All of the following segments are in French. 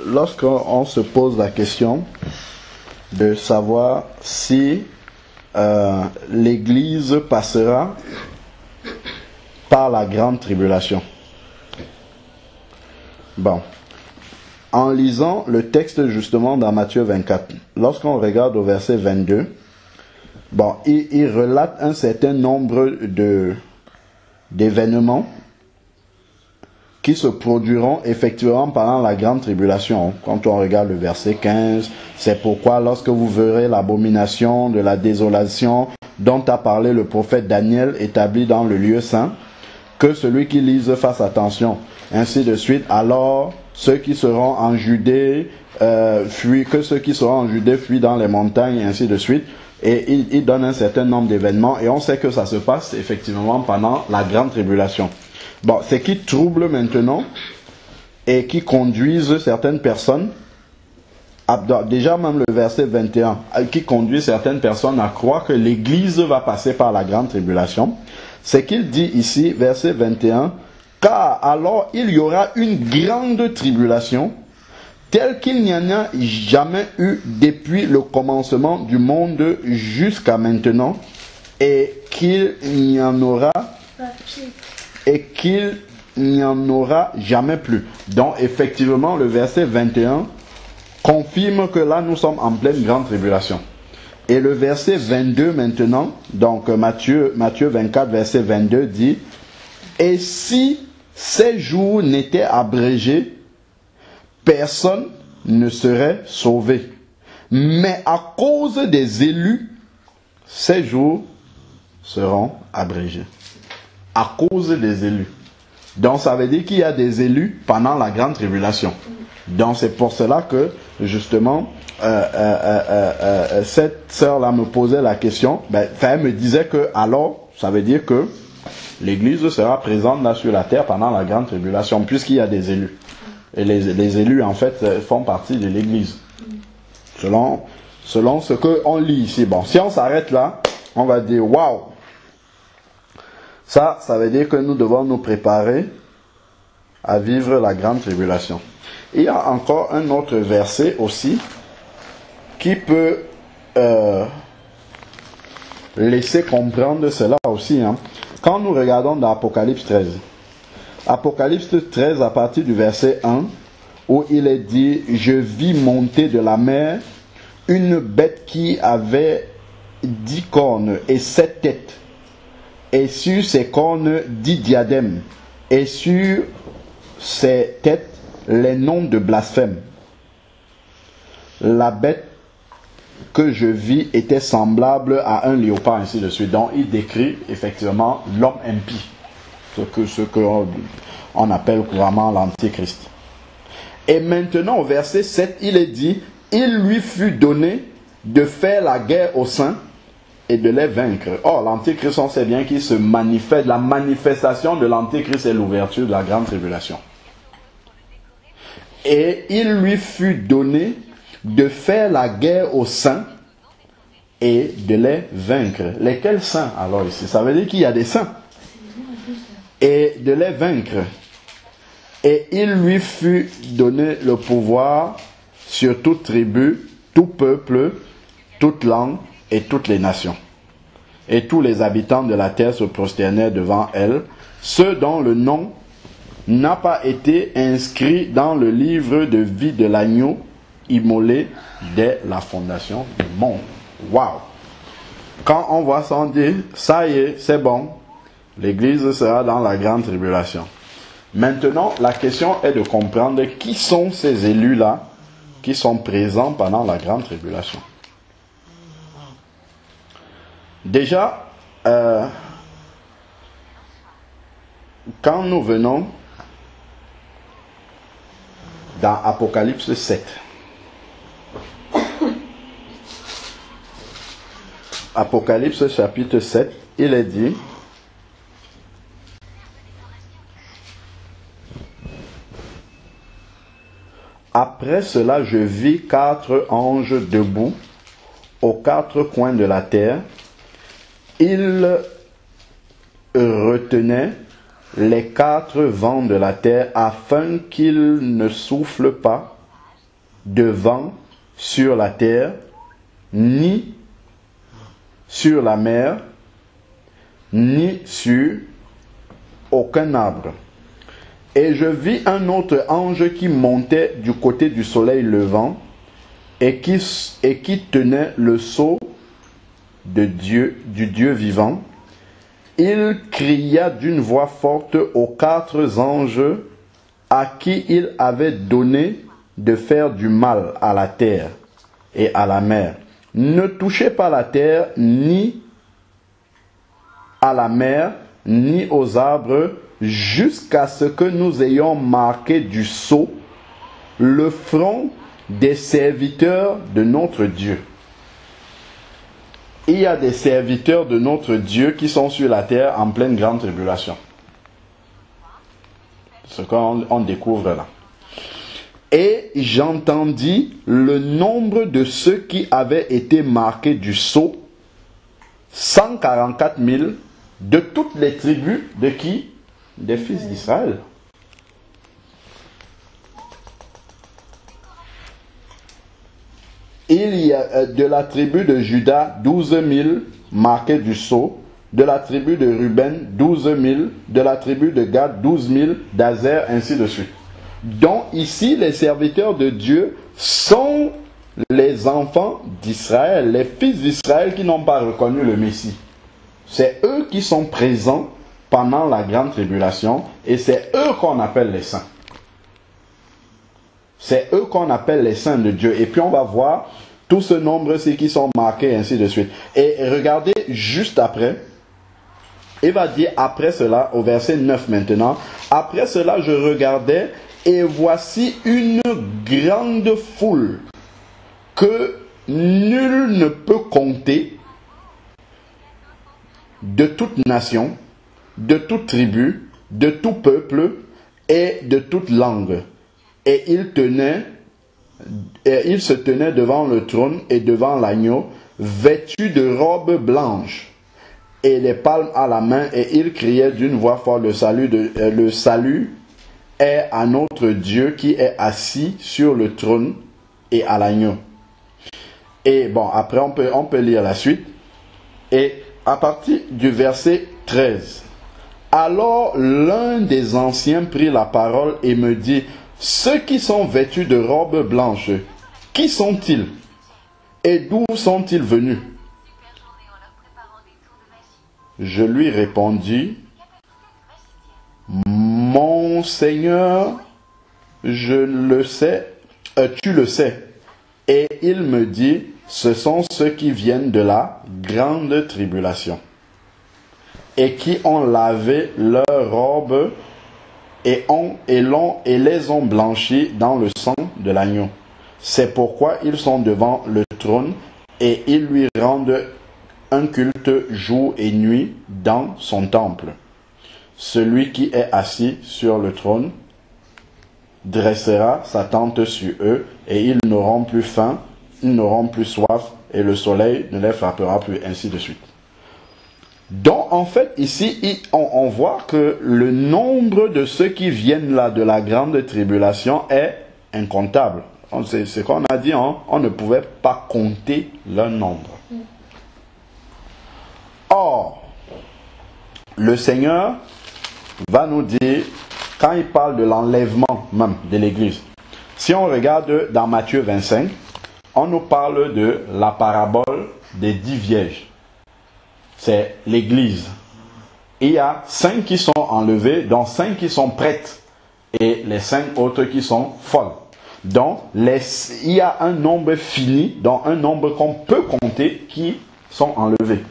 lorsqu'on se pose la question de savoir si l'Église passera par la grande tribulation. Bon. En lisant le texte justement dans Matthieu 24, lorsqu'on regarde au verset 22, bon, il relate un certain nombre d'événements qui se produiront effectivement pendant la grande tribulation. Quand on regarde le verset 15, c'est pourquoi lorsque vous verrez l'abomination de la désolation dont a parlé le prophète Daniel établi dans le lieu saint, que celui qui lise fasse attention. Ainsi de suite. Alors, ceux qui seront en Judée fuient dans les montagnes, et ainsi de suite. Et il donne un certain nombre d'événements, et on sait que ça se passe effectivement pendant la grande tribulation. Bon, ce qui trouble maintenant et qui conduisent certaines personnes, déjà même le verset 21, qui conduit certaines personnes à croire que l'Église va passer par la grande tribulation, c'est qu'il dit ici, verset 21, « Car alors il y aura une grande tribulation, telle qu'il n'y en a jamais eu depuis le commencement du monde jusqu'à maintenant, et qu'il n'y en aura jamais plus. » Donc effectivement, le verset 21 confirme que là nous sommes en pleine grande tribulation. Et le verset 22 maintenant, donc Matthieu 24, verset 22 dit, « Et si ces jours n'étaient abrégés, personne ne serait sauvé. Mais à cause des élus, ces jours seront abrégés. » À cause des élus. Donc ça veut dire qu'il y a des élus pendant la grande tribulation. Donc c'est pour cela que justement cette sœur-là me posait la question. Elle me disait que alors ça veut dire que l'Église sera présente là sur la terre pendant la grande tribulation, puisqu'il y a des élus. Et les élus, en fait, font partie de l'Église. Selon ce qu'on lit ici. Bon, si on s'arrête là, on va dire, waouh! Ça veut dire que nous devons nous préparer à vivre la grande tribulation. Il y a encore un autre verset aussi qui peut laisser comprendre cela aussi, hein. Quand nous regardons dans Apocalypse 13, Apocalypse 13 à partir du verset 1, où il est dit, « Je vis monter de la mer une bête qui avait 10 cornes et 7 têtes, et sur ses cornes 10 diadèmes, et sur ses têtes les noms de blasphème. La bête que je vis était semblable à un léopard, ainsi de suite. » Donc il décrit effectivement l'homme impie, ce qu'on appelle couramment l'antéchrist. Et maintenant au verset 7, il est dit, il lui fut donné de faire la guerre aux saints et de les vaincre. Or l'antéchrist, on sait bien qu'il se manifeste, la manifestation de l'antéchrist est l'ouverture de la grande tribulation. Et il lui fut donné de faire la guerre aux saints et de les vaincre. Lesquels saints alors ici? Ça veut dire qu'il y a des saints. Et de les vaincre. Et il lui fut donné le pouvoir sur toute tribu, tout peuple, toute langue et toutes les nations. Et tous les habitants de la terre se prosternèrent devant elle, ceux dont le nom n'a pas été inscrit dans le livre de vie de l'agneau immolé dès la fondation du monde. Waouh! Quand on voit ça, on dit, ça y est, c'est bon, l'Église sera dans la grande tribulation. Maintenant, la question est de comprendre qui sont ces élus-là qui sont présents pendant la grande tribulation. Déjà, quand nous venons dans Apocalypse 7, Apocalypse chapitre 7, il est dit, après cela, je vis 4 anges debout aux 4 coins de la terre. Ils retenaient les 4 vents de la terre, afin qu'il ne souffle pas de vent sur la terre, ni sur la mer, ni sur aucun arbre. Et je vis un autre ange qui montait du côté du soleil levant et qui tenait le sceau de Dieu, du Dieu vivant. Il cria d'une voix forte aux 4 anges à qui il avait donné de faire du mal à la terre et à la mer. Ne touchez pas la terre, ni à la mer, ni aux arbres, jusqu'à ce que nous ayons marqué du sceau le front des serviteurs de notre Dieu. Il y a des serviteurs de notre Dieu qui sont sur la terre en pleine grande tribulation. Ce qu'on découvre là. Et j'entendis le nombre de ceux qui avaient été marqués du sceau, 144 000, de toutes les tribus de qui? Des fils d'Israël. Il y a de la tribu de Juda 12 000 marqués du sceau, de la tribu de Ruben 12 000, de la tribu de Gad 12 000, d'Azer, ainsi de suite. Donc ici, les serviteurs de Dieu sont les enfants d'Israël, les fils d'Israël qui n'ont pas reconnu le Messie. C'est eux qui sont présents pendant la grande tribulation et c'est eux qu'on appelle les saints. C'est eux qu'on appelle les saints de Dieu. Et puis on va voir tout ce nombre-ci qui sont marqués, ainsi de suite. Et regardez juste après, il va dire après cela, au verset 9 maintenant, après cela je regardais et voici une grande foule que nul ne peut compter, de toute nation, de toute tribu, de tout peuple et de toute langue. Et il se tenait devant le trône et devant l'agneau, vêtu de robes blanches et les palmes à la main, et il criait d'une voix forte, le salut est à notre Dieu qui est assis sur le trône et à l'agneau. Et bon, après on peut lire la suite. Et à partir du verset 13, alors l'un des anciens prit la parole et me dit, ceux qui sont vêtus de robes blanches, qui sont-ils? Et d'où sont-ils venus? Je lui répondis, mon Seigneur, je le sais, tu le sais. Et il me dit, ce sont ceux qui viennent de la grande tribulation et qui ont lavé leurs robes et les ont blanchis dans le sang de l'agneau. C'est pourquoi ils sont devant le trône et ils lui rendent un culte jour et nuit dans son temple. Celui qui est assis sur le trône dressera sa tente sur eux et ils n'auront plus faim, ils n'auront plus soif et le soleil ne les frappera plus, ainsi de suite. Donc en fait ici on voit que le nombre de ceux qui viennent là de la grande tribulation est incontable. C'est ce qu'on a dit, hein? On ne pouvait pas compter leur nombre. Or, le Seigneur va nous dire, quand il parle de l'enlèvement même de l'Église, si on regarde dans Matthieu 25, on nous parle de la parabole des 10 vierges. C'est l'Église. Il y a 5 qui sont enlevées, dont 5 qui sont prêtes, et les 5 autres qui sont folles. Donc, il y a un nombre fini, donc un nombre qu'on peut compter, qui sont enlevés.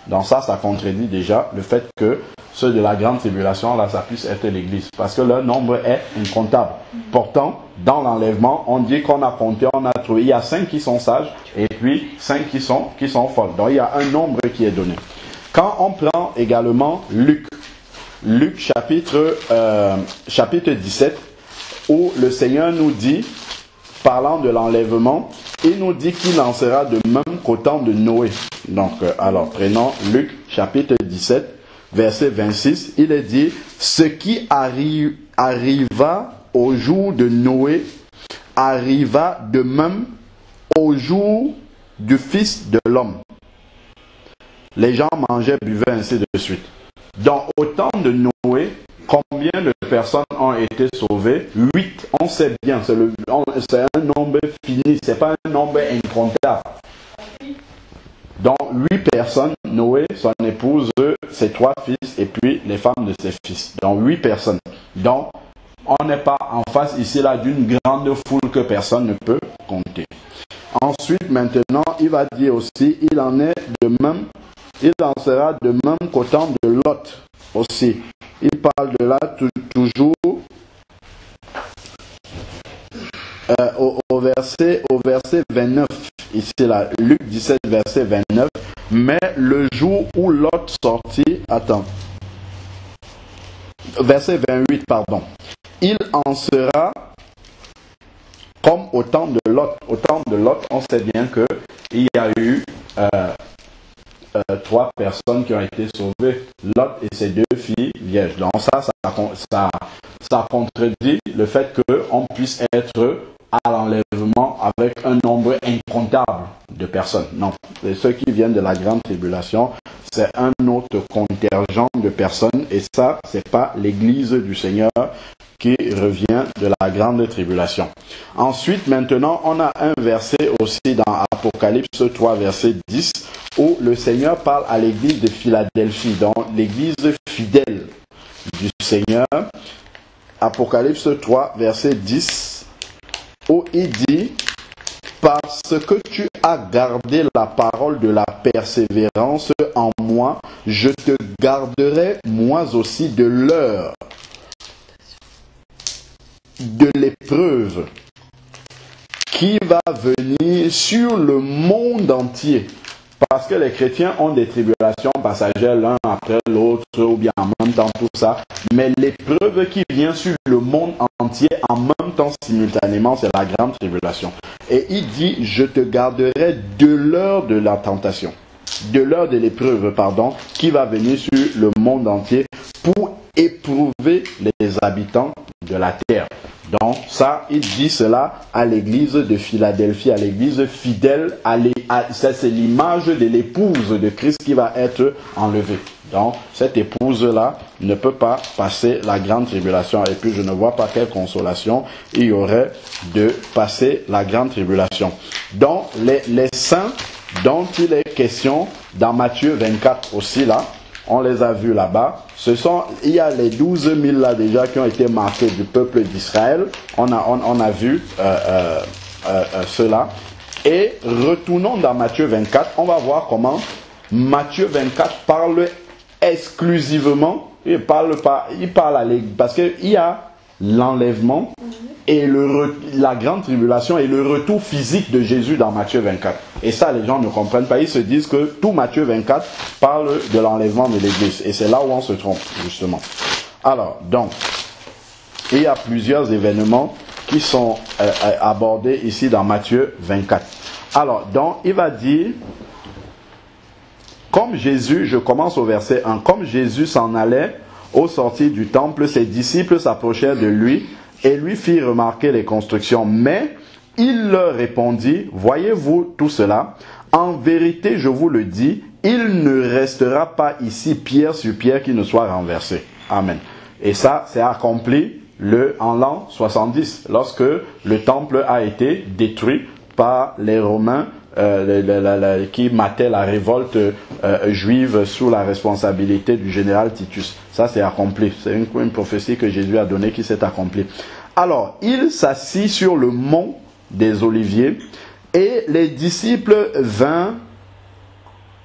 Donc ça contredit déjà le fait que ceux de la grande tribulation, là, ça puisse être l'Église. Parce que leur nombre est incontable. Pourtant, dans l'enlèvement, on dit qu'on a compté, on a trouvé. Il y a 5 qui sont sages, et puis 5 qui sont folles. Donc il y a un nombre qui est donné. Quand on prend également Luc chapitre 17, où le Seigneur nous dit, parlant de l'enlèvement, il nous dit qu'il en sera de même qu'au temps de Noé. Donc, alors, prenons Luc chapitre 17, verset 26, il est dit, ce qui arriva au jour de Noé, arriva de même au jour du Fils de l'homme. Les gens mangeaient, buvaient, ainsi de suite. Donc, au temps de Noé, combien de personnes ont été sauvées? 8. On sait bien, c'est un nombre fini, c'est pas un nombre incontable. Donc, 8 personnes, Noé, son épouse, ses 3 fils, et puis les femmes de ses fils. Donc, 8 personnes. Donc, on n'est pas en face ici là d'une grande foule que personne ne peut compter. Ensuite, maintenant, il va dire aussi, il en est de même, il en sera de même qu'au temps de Lot aussi. Il parle de là toujours au verset 29, ici là, Luc 17, verset 29. Mais le jour où Lot sortit, verset 28, pardon. Il en sera comme au temps de Lot. Au temps de Lot, on sait bien qu'il y a eu 3 personnes qui ont été sauvées. Lot et ses 2 filles vierges. Donc ça contredit le fait qu'on puisse être à l'enlèvement avec un nombre incontable de personnes. Non, ceux qui viennent de la grande tribulation, c'est un autre contingent de personnes et ça, c'est pas l'église du Seigneur qui revient de la grande tribulation. Ensuite, maintenant, on a un verset aussi dans Apocalypse 3, verset 10, où le Seigneur parle à l'église de Philadelphie, donc l'église fidèle du Seigneur. Apocalypse 3, verset 10, où il dit, parce que tu as gardé la parole de la persévérance en moi, je te garderai moi aussi de l'heure de l'épreuve qui va venir sur le monde entier. Parce que les chrétiens ont des tribulations passagères l'un après l'autre, ou bien en même temps, tout ça. Mais l'épreuve qui vient sur le monde entier en même temps, simultanément, c'est la grande tribulation. Et il dit, je te garderai de l'heure de la tentation, de l'heure de l'épreuve, pardon, qui va venir sur le monde entier pour éprouver les habitants de la terre. Donc ça, il dit cela à l'église de Philadelphie, à l'église fidèle, ça c'est l'image de l'épouse de Christ qui va être enlevée. Donc cette épouse-là ne peut pas passer la grande tribulation. Et puis je ne vois pas quelle consolation il y aurait de passer la grande tribulation. Donc les saints dont il est question dans Matthieu 24 aussi là, on les a vus là-bas. Il y a les 12 000 là déjà qui ont été marqués du peuple d'Israël. On a vu cela. Et retournons dans Matthieu 24. On va voir comment Matthieu 24 parle exclusivement. Il parle à l'église. Parce qu'il y a l'enlèvement et la grande tribulation et le retour physique de Jésus dans Matthieu 24. Et ça, les gens ne comprennent pas. Ils se disent que tout Matthieu 24 parle de l'enlèvement de l'église. Et c'est là où on se trompe, justement. Alors, donc, il y a plusieurs événements qui sont abordés ici dans Matthieu 24. Alors, donc, il va dire, comme Jésus, je commence au verset 1, comme Jésus s'en allait au sortir du temple, ses disciples s'approchèrent de lui et lui firent remarquer les constructions. Mais il leur répondit, voyez-vous tout cela? En vérité, je vous le dis, il ne restera pas ici pierre sur pierre qui ne soit renversée. Amen. Et ça, c'est accompli en l'an 70, lorsque le temple a été détruit par les Romains qui mataient la révolte juive sous la responsabilité du général Titus. Ça, c'est accompli. C'est une prophétie que Jésus a donnée qui s'est accomplie. Alors, il s'assit sur le mont des Oliviers et les disciples vinrent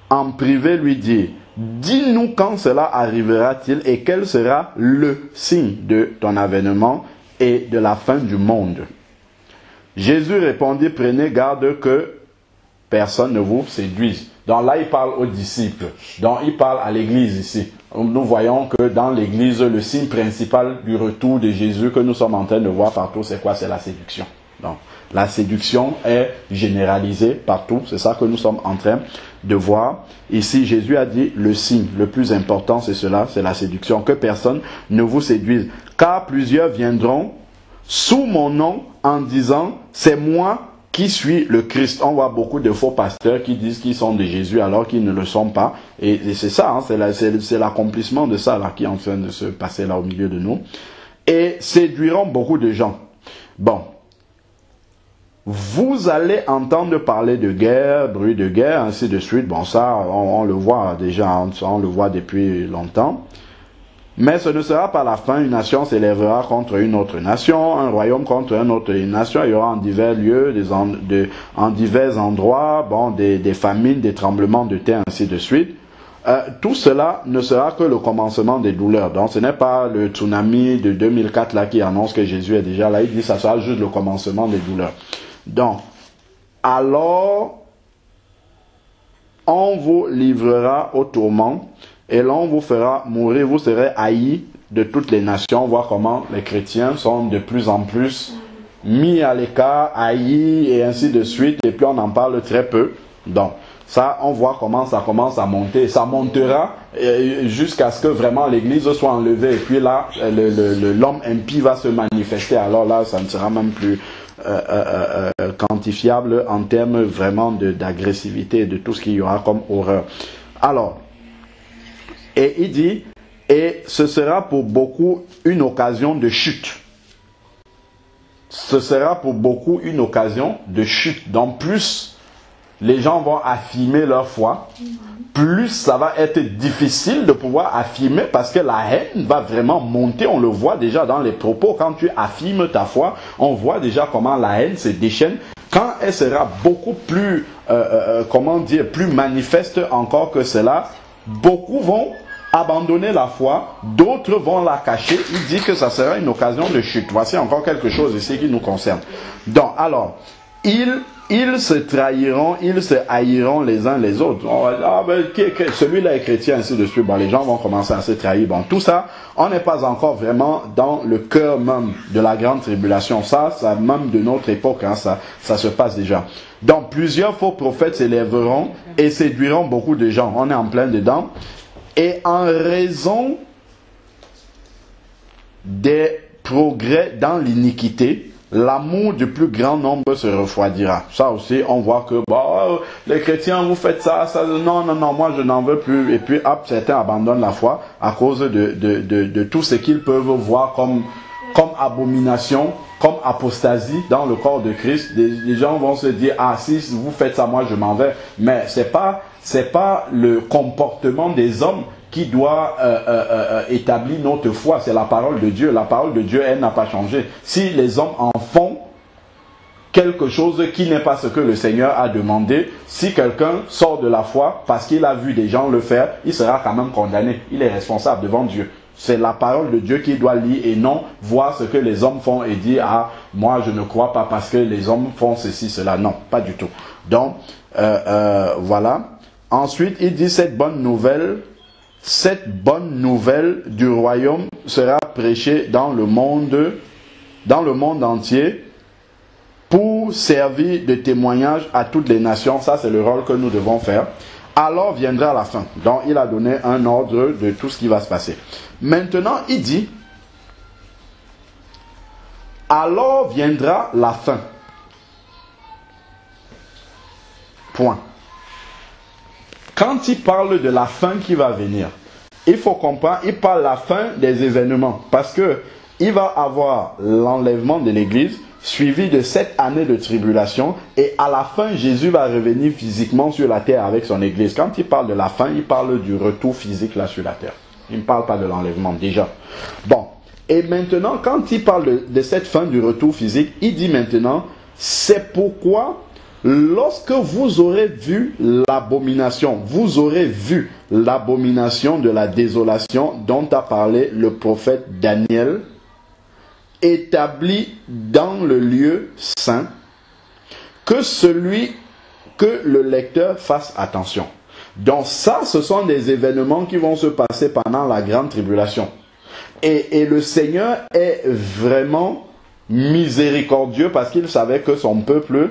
en privé lui dire, dis-nous quand cela arrivera-t-il et quel sera le signe de ton avènement et de la fin du monde. Jésus répondit, prenez garde que personne ne vous séduise. Donc là, il parle aux disciples. Donc il parle à l'église ici. Nous voyons que dans l'église, le signe principal du retour de Jésus que nous sommes en train de voir partout, c'est quoi? C'est la séduction. Donc la séduction est généralisée partout. C'est ça que nous sommes en train de voir. Ici, Jésus a dit, le signe le plus important, c'est cela, c'est la séduction. Que personne ne vous séduise. Car plusieurs viendront sous mon nom en disant, c'est moi qui suis le Christ. On voit beaucoup de faux pasteurs qui disent qu'ils sont de Jésus alors qu'ils ne le sont pas. Et c'est ça, hein, c'est l'accomplissement de ça là, qui est en train de se passer là au milieu de nous. Et séduiront beaucoup de gens. Bon. Vous allez entendre parler de guerre, bruit de guerre, ainsi de suite. Bon, ça, on le voit déjà, on le voit depuis longtemps. Mais ce ne sera pas la fin. Une nation s'élèvera contre une autre nation, un royaume contre une autre nation. Il y aura en divers lieux, en divers endroits, bon, des famines, des tremblements de terre, ainsi de suite. Tout cela ne sera que le commencement des douleurs. Donc, ce n'est pas le tsunami de 2004 là qui annonce que Jésus est déjà là. Il dit que ça sera juste le commencement des douleurs. Donc, alors, on vous livrera au tourment et l'on vous fera mourir. Vous serez haïs de toutes les nations. On voit comment les chrétiens sont de plus en plus mis à l'écart, haïs et ainsi de suite. Et puis, on en parle très peu. Donc, ça, on voit comment ça commence à monter. Ça montera jusqu'à ce que vraiment l'église soit enlevée. Et puis là, l'homme impie va se manifester. Alors là, ça ne sera même plus quantifiable en termes vraiment d'agressivité et de tout ce qu'il y aura comme horreur. Alors, et il dit, et ce sera pour beaucoup une occasion de chute. Ce sera pour beaucoup une occasion de chute. Donc plus les gens vont affirmer leur foi, plus ça va être difficile de pouvoir affirmer parce que la haine va vraiment monter. On le voit déjà dans les propos. Quand tu affirmes ta foi, on voit déjà comment la haine se déchaîne. Quand elle sera beaucoup plus, plus manifeste encore que cela, beaucoup vont abandonner la foi, d'autres vont la cacher. Il dit que ça sera une occasion de chute. Voici encore quelque chose ici qui nous concerne. Donc, alors, ils se trahiront, ils se haïront les uns les autres. Celui-là est chrétien, ainsi de suite. Bon, les gens vont commencer à se trahir. Bon, tout ça, on n'est pas encore vraiment dans le cœur même de la grande tribulation. Ça même de notre époque, hein, ça se passe déjà. Donc, plusieurs faux prophètes s'élèveront et séduiront beaucoup de gens. On est en plein dedans. Et en raison des progrès dans l'iniquité, l'amour du plus grand nombre se refroidira. Ça aussi, on voit que les chrétiens, vous faites ça, non, moi je n'en veux plus. Et puis, hop, certains abandonnent la foi à cause de tout ce qu'ils peuvent voir comme abomination, comme apostasie dans le corps de Christ. Les gens vont se dire, ah, si vous faites ça, moi je m'en vais. Mais c'est pas le comportement des hommes qui doit établir notre foi. C'est la parole de Dieu. La parole de Dieu, elle n'a pas changé. Si les hommes en font quelque chose qui n'est pas ce que le Seigneur a demandé, si quelqu'un sort de la foi parce qu'il a vu des gens le faire, il sera quand même condamné. Il est responsable devant Dieu. C'est la parole de Dieu qui doit lire et non voir ce que les hommes font et dire, ah, moi je ne crois pas parce que les hommes font ceci, cela. Non, pas du tout. Donc, voilà. Ensuite, il dit cette bonne nouvelle du royaume sera prêchée dans le monde entier pour servir de témoignage à toutes les nations. Ça, c'est le rôle que nous devons faire. Alors viendra la fin. Donc, il a donné un ordre de tout ce qui va se passer. Maintenant, il dit, alors viendra la fin. Point. Quand il parle de la fin qui va venir, il faut comprendre, il parle de la fin des événements. Parce que il va avoir l'enlèvement de l'Église, suivi de 7 années de tribulation, et à la fin, Jésus va revenir physiquement sur la terre avec son Église. Quand il parle de la fin, il parle du retour physique là sur la terre. Il ne parle pas de l'enlèvement déjà. Bon, et maintenant, quand il parle de cette fin du retour physique, il dit maintenant, c'est pourquoi lorsque vous aurez vu l'abomination, de la désolation dont a parlé le prophète Daniel, établi dans le lieu saint, que le lecteur fasse attention. Donc ça, ce sont des événements qui vont se passer pendant la grande tribulation. Et le Seigneur est vraiment miséricordieux parce qu'il savait que son peuple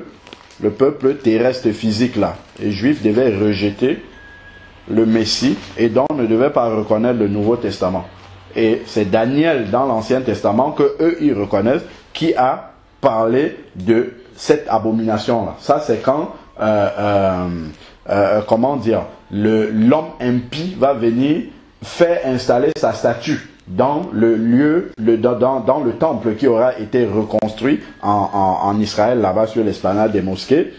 le peuple terrestre physique là. Les Juifs devaient rejeter le Messie et donc ne devaient pas reconnaître le Nouveau Testament. Et c'est Daniel dans l'Ancien Testament que eux ils reconnaissent qui a parlé de cette abomination là. Ça c'est quand comment dire, l'homme impie va venir faire installer sa statue dans le lieu, dans le temple qui aura été reconstruit en Israël, là-bas sur l'esplanade des mosquées.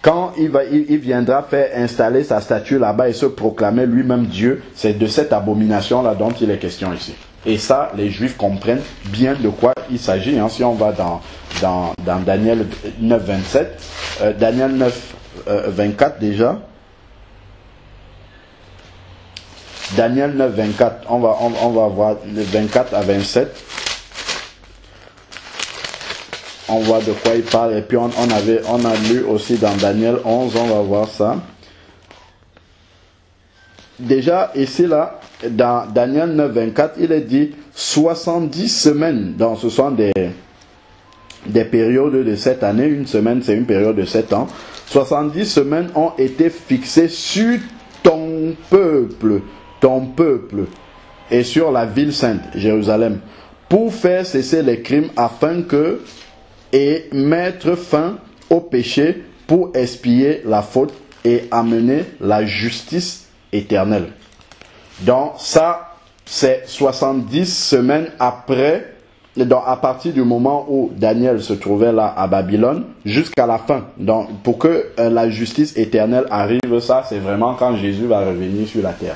Quand il viendra faire installer sa statue là-bas et se proclamer lui-même Dieu, c'est de cette abomination-là dont il est question ici. Et ça, les Juifs comprennent bien de quoi il s'agit. Hein. Si on va dans Daniel 9, 27, Daniel 9, 24 déjà. Daniel 9, 24, on va voir de 24 à 27. On voit de quoi il parle. Et puis on a lu aussi dans Daniel 11, on va voir ça. Déjà, ici, là, dans Daniel 9, 24, il est dit 70 semaines. Donc, ce sont des périodes de 7 années. Une semaine, c'est une période de 7 ans. 70 semaines ont été fixées sur ton peuple, et sur la ville sainte, Jérusalem, pour faire cesser les crimes et mettre fin au péché, pour expier la faute et amener la justice éternelle. Donc ça, c'est 70 semaines après, donc à partir du moment où Daniel se trouvait là à Babylone, jusqu'à la fin. Donc pour que la justice éternelle arrive, ça c'est vraiment quand Jésus va revenir sur la terre.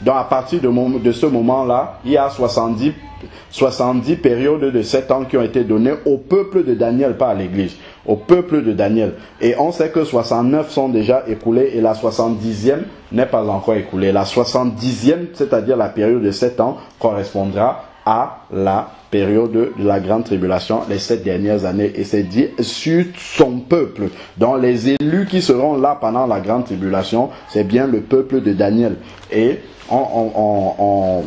Donc à partir de ce moment-là, il y a 70 périodes de 7 ans qui ont été données au peuple de Daniel, pas à l'église, au peuple de Daniel. Et on sait que 69 sont déjà écoulés et la 70e n'est pas encore écoulée. La 70e, c'est-à-dire la période de 7 ans, correspondra à la période de la grande tribulation, les 7 dernières années. Et c'est dit sur son peuple. Donc les élus qui seront là pendant la grande tribulation, c'est bien le peuple de Daniel. Et on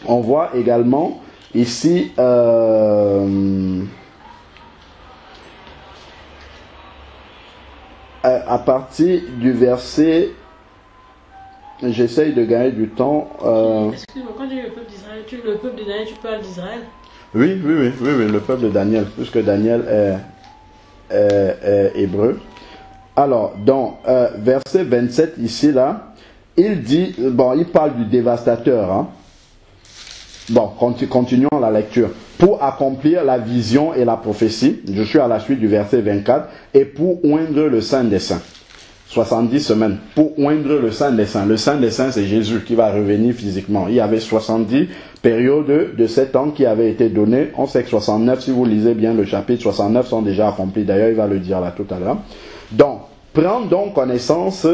voit également ici à partir du verset, j'essaye de gagner du temps. Excuse-moi, quand tu dis le peuple d'Israël, le peuple de Daniel, tu parles d'Israël? Oui, le peuple de Daniel, puisque Daniel est hébreu. Alors, dans verset 27 ici, là, il dit, bon, il parle du dévastateur. Hein. Bon, continuons la lecture. Pour accomplir la vision et la prophétie, je suis à la suite du verset 24, et pour oindre le Saint des Saints. 70 semaines, pour oindre le Saint des Saints. Le Saint des Saints, c'est Jésus qui va revenir physiquement. Il y avait 70 périodes de 7 ans qui avaient été données. On sait que 69, si vous lisez bien le chapitre, 69 sont déjà accomplis. D'ailleurs, il va le dire là tout à l'heure. Donc, prends donc connaissance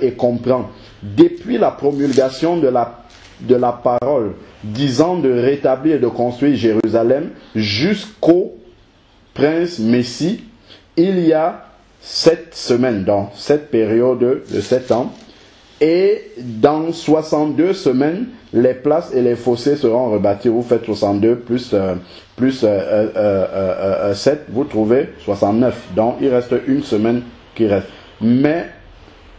et comprends. Depuis la promulgation de la parole, disant de rétablir et de construire Jérusalem jusqu'au prince Messie, il y a 7 semaines, dans cette période de 7 ans, et dans 62 semaines, les places et les fossés seront rebâtis. Vous faites 62 plus 7, vous trouvez 69. Donc il reste une semaine qui reste. Mais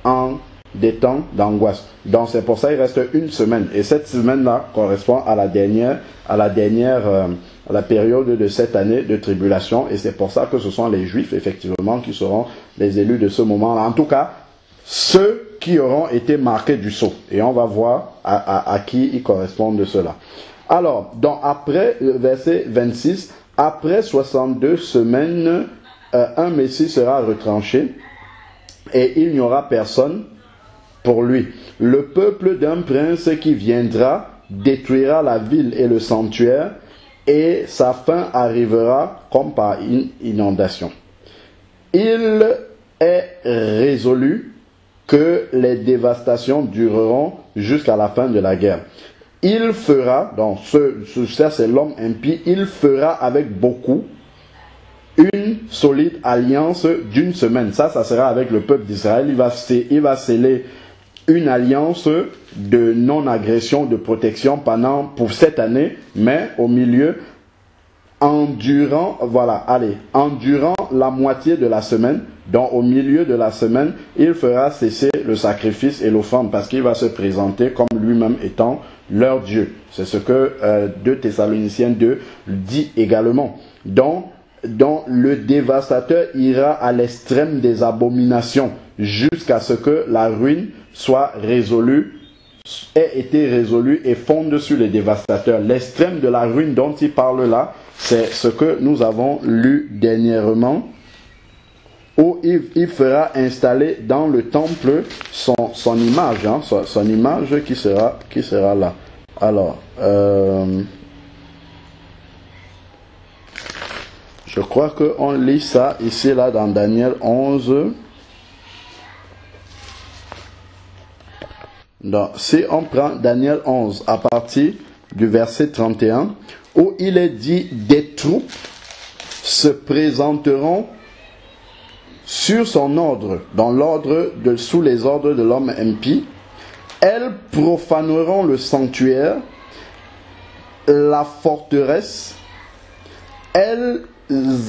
en des temps d'angoisse. Donc c'est pour ça qu'il reste une semaine. Et cette semaine-là correspond à la période de cette année de tribulation. Et c'est pour ça que ce sont les Juifs, effectivement, qui seront les élus de ce moment-là. En tout cas, ceux qui auront été marqués du sceau. Et on va voir à qui ils correspondent de cela. Alors, donc après, verset 26, après 62 semaines, un Messie sera retranché et il n'y aura personne pour lui. Le peuple d'un prince qui viendra détruira la ville et le sanctuaire, et sa fin arrivera comme par une inondation. Il est résolu que les dévastations dureront jusqu'à la fin de la guerre. Il fera, donc ça c'est l'homme impie, il fera avec beaucoup une solide alliance d'une semaine. Ça sera avec le peuple d'Israël. Il va sceller une alliance de non-agression, de protection pour cette année, mais au milieu, endurant la moitié de la semaine, donc au milieu de la semaine, il fera cesser le sacrifice et l'offrande parce qu'il va se présenter comme lui-même étant leur Dieu. C'est ce que 2 Thessaloniciens 2 dit également. Donc le dévastateur ira à l'extrême des abominations jusqu'à ce que la ruine soit résolue, ait été résolue et fonde sur les dévastateurs. L'extrême de la ruine dont il parle là, c'est ce que nous avons lu dernièrement, où il fera installer dans le temple son image, son image qui sera là. Alors, je crois qu'on lit ça ici, là, dans Daniel 11. Donc, si on prend Daniel 11 à partir du verset 31, où il est dit « Des troupes se présenteront sur son ordre, sous les ordres de l'homme impie. Elles profaneront le sanctuaire, la forteresse, elles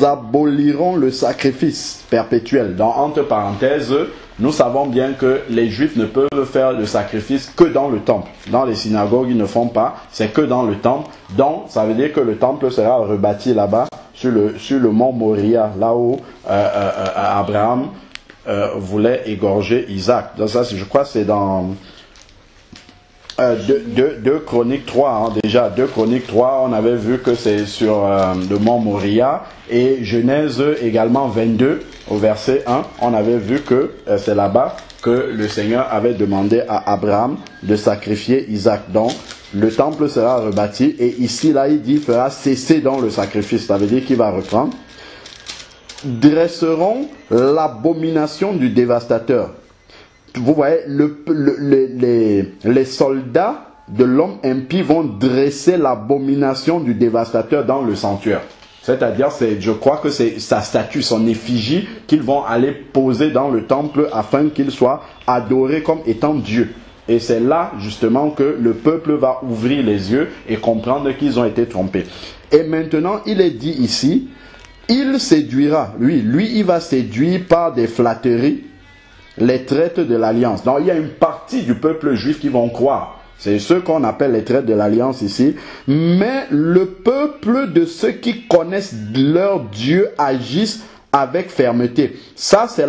aboliront le sacrifice perpétuel. » Donc, entre parenthèses, nous savons bien que les Juifs ne peuvent faire le sacrifice que dans le temple. Dans les synagogues, ils ne font pas, c'est que dans le temple. Donc, ça veut dire que le temple sera rebâti là-bas, sur le mont Moria, là où Abraham voulait égorger Isaac. Donc ça, je crois que c'est dans 2 Chroniques 3. Déjà, 2 Chroniques 3, on avait vu que c'est sur le mont Moria. Et Genèse également 22, au verset 1, on avait vu que c'est là-bas que le Seigneur avait demandé à Abraham de sacrifier Isaac. Donc, le temple sera rebâti et ici, là, il dit, il fera cesser dans le sacrifice. Ça veut dire qu'il va reprendre. Dresseront l'abomination du dévastateur. Vous voyez, les soldats de l'homme impie vont dresser l'abomination du dévastateur dans le sanctuaire. C'est-à-dire, je crois que c'est sa statue, son effigie qu'ils vont aller poser dans le temple afin qu'il soit adoré comme étant Dieu. Et c'est là, justement, que le peuple va ouvrir les yeux et comprendre qu'ils ont été trompés. Et maintenant, il est dit ici, il séduira, lui, il va séduire par des flatteries les traites de l'alliance. Donc, il y a une partie du peuple juif qui vont croire. C'est ceux qu'on appelle les traites de l'alliance ici. Mais le peuple de ceux qui connaissent leur Dieu agissent avec fermeté. Ça, c'est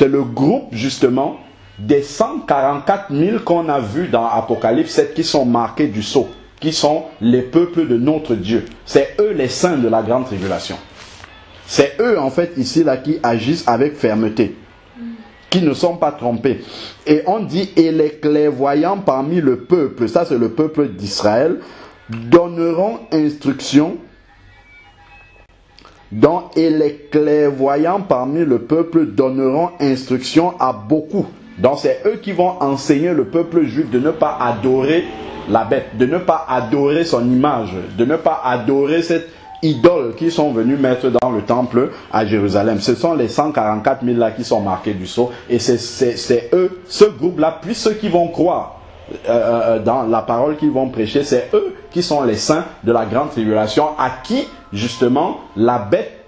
le groupe, justement, des 144 000 qu'on a vus dans Apocalypse 7 qui sont marqués du sceau, qui sont les peuples de notre Dieu. C'est eux les saints de la grande tribulation. C'est eux, en fait, ici, là, qui agissent avec fermeté, qui ne sont pas trompés. Et on dit, et les clairvoyants parmi le peuple, ça c'est le peuple d'Israël, donneront instruction, et les clairvoyants parmi le peuple donneront instruction à beaucoup. Donc c'est eux qui vont enseigner le peuple juif de ne pas adorer la bête, de ne pas adorer son image, de ne pas adorer cette idoles qui sont venus mettre dans le temple à Jérusalem. Ce sont les 144 000 là qui sont marqués du sceau. Et c'est eux, ce groupe-là, puis ceux qui vont croire dans la parole qu'ils vont prêcher, c'est eux qui sont les saints de la grande tribulation, à qui, justement, la bête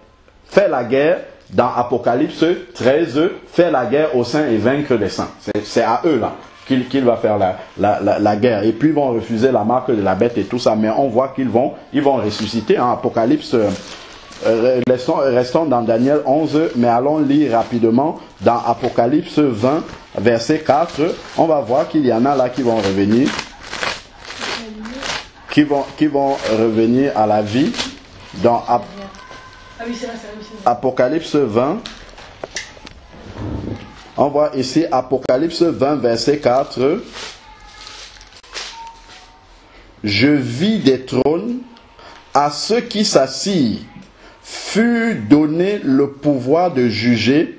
fait la guerre. Dans Apocalypse 13, fait la guerre aux saints et vaincre les saints. C'est à eux là qu'il va faire la guerre. Et puis ils vont refuser la marque de la bête et tout ça. Mais on voit qu'ils vont ressusciter. En Apocalypse, restons dans Daniel 11, mais allons lire rapidement dans Apocalypse 20, verset 4. On va voir qu'il y en a là qui vont revenir. Qui vont revenir à la vie. Dans Apocalypse 20. On voit ici Apocalypse 20, verset 4. Je vis des trônes, à ceux qui s'assirent fut donné le pouvoir de juger,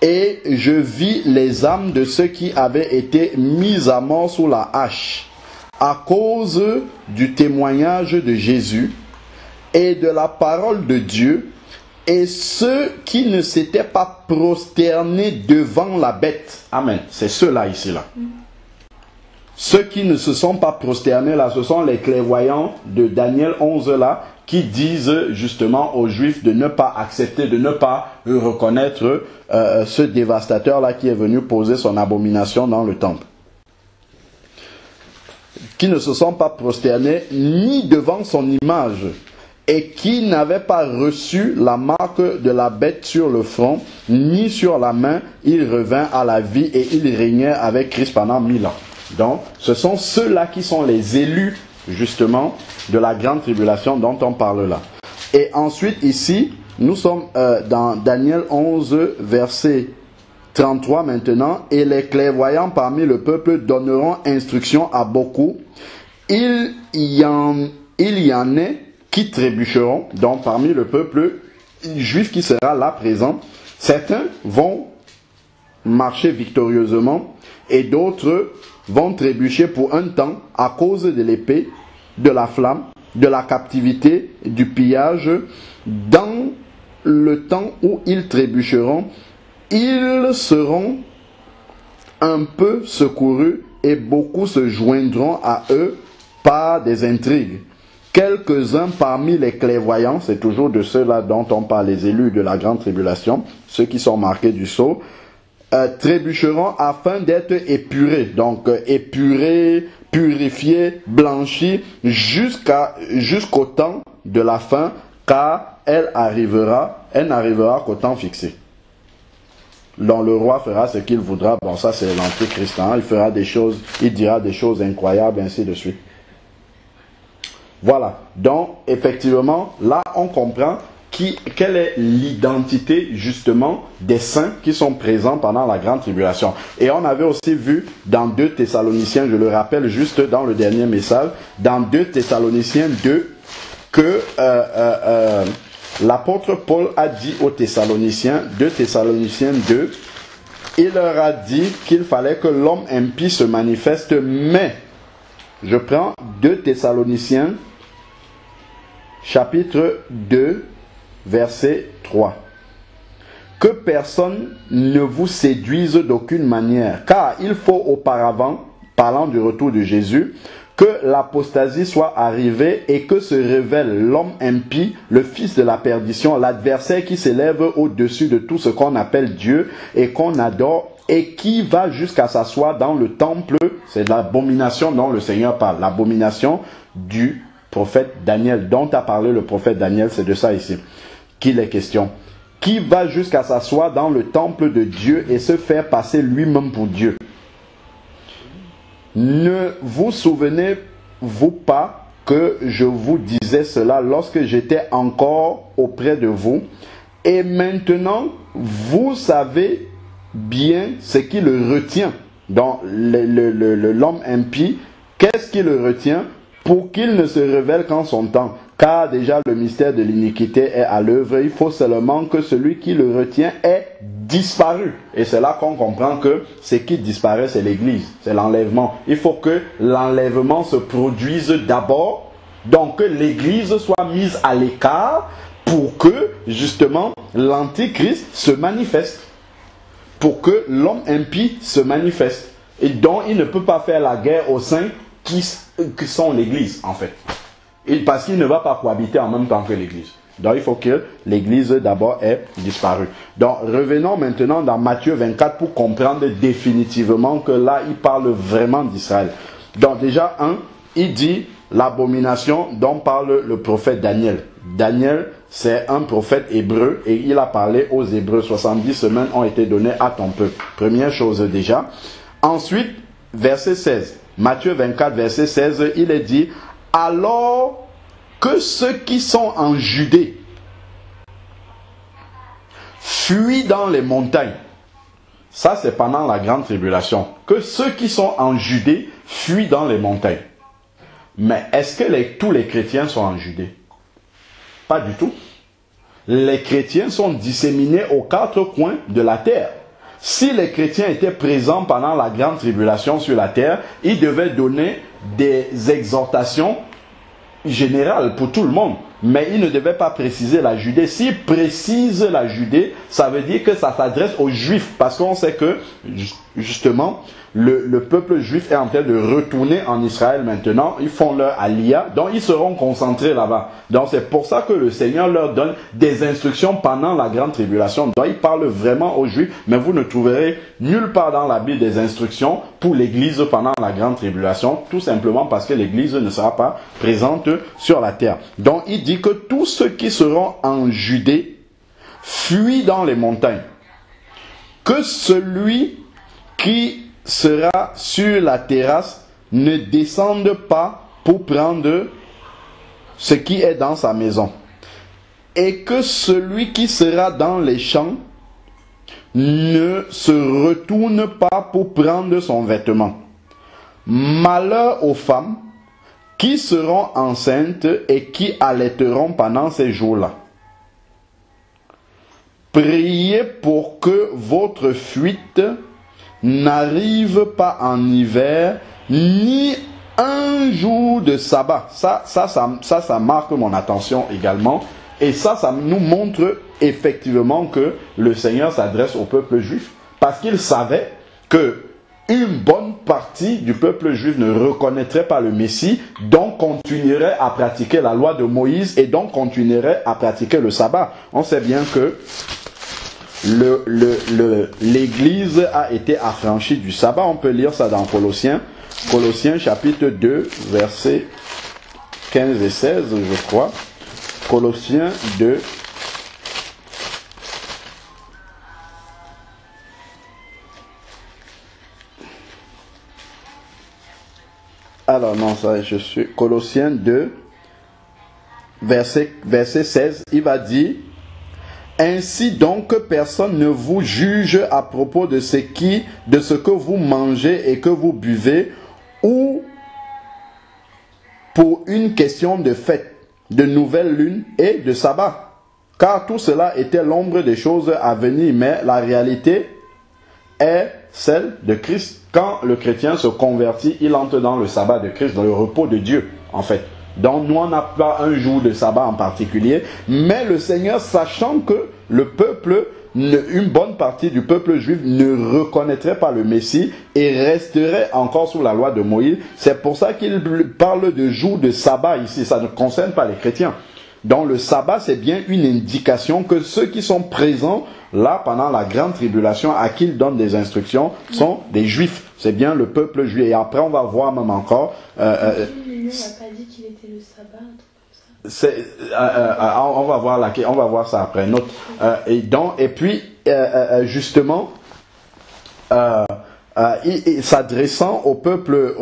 et je vis les âmes de ceux qui avaient été mis à mort sous la hache, à cause du témoignage de Jésus et de la parole de Dieu, et ceux qui ne s'étaient pas prosternés devant la bête. Amen. C'est ceux-là ici, là. ceux qui ne se sont pas prosternés là, ce sont les clairvoyants de Daniel 11 là, qui disent justement aux Juifs de ne pas accepter, de ne pas reconnaître ce dévastateur là qui est venu poser son abomination dans le temple. Qui ne se sont pas prosternés ni devant son image et qui n'avaient pas reçu la marque de la bête sur le front ni sur la main, il revint à la vie et il régnait avec Christ pendant 1000 ans. Donc, ce sont ceux-là qui sont les élus, justement, de la grande tribulation dont on parle là. Et ensuite, ici, nous sommes dans Daniel 11, verset 33 maintenant. Et les clairvoyants parmi le peuple donneront instruction à beaucoup. Il y en est qui trébucheront, donc parmi le peuple juif qui sera là présent. Certains vont marcher victorieusement et d'autres vont trébucher pour un temps à cause de l'épée, de la flamme, de la captivité, du pillage. Dans le temps où ils trébucheront, ils seront un peu secourus et beaucoup se joindront à eux par des intrigues. Quelques-uns parmi les clairvoyants, c'est toujours de ceux-là dont on parle, les élus de la grande tribulation, ceux qui sont marqués du sceau, trébucheront afin d'être épurés, donc épurés, purifiés, blanchis jusqu'au temps de la fin, car elle n'arrivera qu'au temps fixé. Donc le roi fera ce qu'il voudra. Bon, ça c'est l'antéchrist, hein. Il fera des choses, il dira des choses incroyables, ainsi de suite. Voilà. Donc effectivement, là on comprend quelle est l'identité justement des saints qui sont présents pendant la grande tribulation. Et on avait aussi vu dans 2 Thessaloniciens, je le rappelle juste dans le dernier message, dans 2 Thessaloniciens 2, que l'apôtre Paul a dit aux Thessaloniciens, 2 Thessaloniciens 2, il leur a dit qu'il fallait que l'homme impie se manifeste, mais, je prends 2 Thessaloniciens, chapitre 2, verset 3. Que personne ne vous séduise d'aucune manière, car il faut auparavant, parlant du retour de Jésus, que l'apostasie soit arrivée et que se révèle l'homme impie, le fils de la perdition, l'adversaire qui s'élève au-dessus de tout ce qu'on appelle Dieu et qu'on adore et qui va jusqu'à s'asseoir dans le temple. C'est l'abomination dont le Seigneur parle, l'abomination du prophète Daniel, dont a parlé le prophète Daniel, c'est de ça ici qu'il est question. Qui va jusqu'à s'asseoir dans le temple de Dieu et se faire passer lui-même pour Dieu. Ne vous souvenez-vous pas que je vous disais cela lorsque j'étais encore auprès de vous? Et maintenant, vous savez bien ce qui le retient. Dans l'homme impie, qu'est-ce qui le retient? Pour qu'il ne se révèle qu'en son temps. Car déjà le mystère de l'iniquité est à l'œuvre. Il faut seulement que celui qui le retient ait disparu. Et c'est là qu'on comprend que ce qui disparaît, c'est l'Église. C'est l'enlèvement. Il faut que l'enlèvement se produise d'abord. Donc que l'Église soit mise à l'écart pour que justement l'Antichrist se manifeste. Pour que l'homme impie se manifeste. Et donc il ne peut pas faire la guerre aux saints qui sont l'Église en fait. Parce qu'il ne va pas cohabiter en même temps que l'Église. Donc il faut que l'Église d'abord ait disparu. Donc revenons maintenant dans Matthieu 24 pour comprendre définitivement que là il parle vraiment d'Israël. Donc déjà il dit l'abomination dont parle le prophète Daniel. Daniel c'est un prophète hébreu et il a parlé aux Hébreux. 70 semaines ont été données à ton peuple. Première chose déjà. Ensuite verset 16. Matthieu 24 verset 16 il est dit: alors que ceux qui sont en Judée fuient dans les montagnes. Ça, c'est pendant la grande tribulation. Que ceux qui sont en Judée fuient dans les montagnes. Mais est-ce que tous les chrétiens sont en Judée? Pas du tout. Les chrétiens sont disséminés aux 4 coins de la terre. Si les chrétiens étaient présents pendant la grande tribulation sur la terre, ils devaient donner des exhortations générales pour tout le monde. mais il ne devait pas préciser la Judée. S'il précise la Judée, ça veut dire que ça s'adresse aux Juifs, parce qu'on sait que, justement, le peuple juif est en train de retourner en Israël maintenant. Ils font leur aliyah, donc ils seront concentrés là-bas. Donc c'est pour ça que le Seigneur leur donne des instructions pendant la grande tribulation. Donc il parle vraiment aux Juifs, mais vous ne trouverez nulle part dans la Bible des instructions pour l'Église pendant la grande tribulation, tout simplement parce que l'Église ne sera pas présente sur la terre. Donc il dit que tous ceux qui seront en Judée fuient dans les montagnes. Que celui qui sera sur la terrasse ne descende pas pour prendre ce qui est dans sa maison. Et que celui qui sera dans les champs ne se retourne pas pour prendre son vêtement. Malheur aux femmes qui seront enceintes et qui allaiteront pendant ces jours-là. Priez pour que votre fuite n'arrive pas en hiver, ni un jour de sabbat. Ça marque mon attention également. Et ça nous montre effectivement que le Seigneur s'adresse au peuple juif. Parce qu'il savait que une bonne partie du peuple juif ne reconnaîtrait pas le Messie, donc continuerait à pratiquer la loi de Moïse et donc continuerait à pratiquer le sabbat. On sait bien que l'Église a été affranchie du sabbat. On peut lire ça dans Colossiens. Colossiens chapitre 2, versets 15 et 16, je crois. Colossiens 2. Alors non, ça je suis. Colossiens 2, verset 16, il va dire: ainsi donc que personne ne vous juge à propos de ce que vous mangez et que vous buvez, ou pour une question de fête, de nouvelle lune et de sabbat. Car tout cela était l'ombre des choses à venir, mais la réalité est celle de Christ. Quand le chrétien se convertit, il entre dans le sabbat de Christ, dans le repos de Dieu, en fait. Donc nous, on n'a pas un jour de sabbat en particulier, mais le Seigneur, sachant que le peuple, une bonne partie du peuple juif ne reconnaîtrait pas le Messie et resterait encore sous la loi de Moïse, c'est pour ça qu'il parle de jour de sabbat ici. Ça ne concerne pas les chrétiens. Donc le sabbat, c'est bien une indication que ceux qui sont présents là pendant la grande tribulation, à qui il donne des instructions, sont des juifs. C'est bien le peuple juif. Et après, on va voir même encore... on n'a pas dit qu'il était le sabbat, un truc comme ça. On va voir ça après. Et puis, justement, s'adressant au peuple,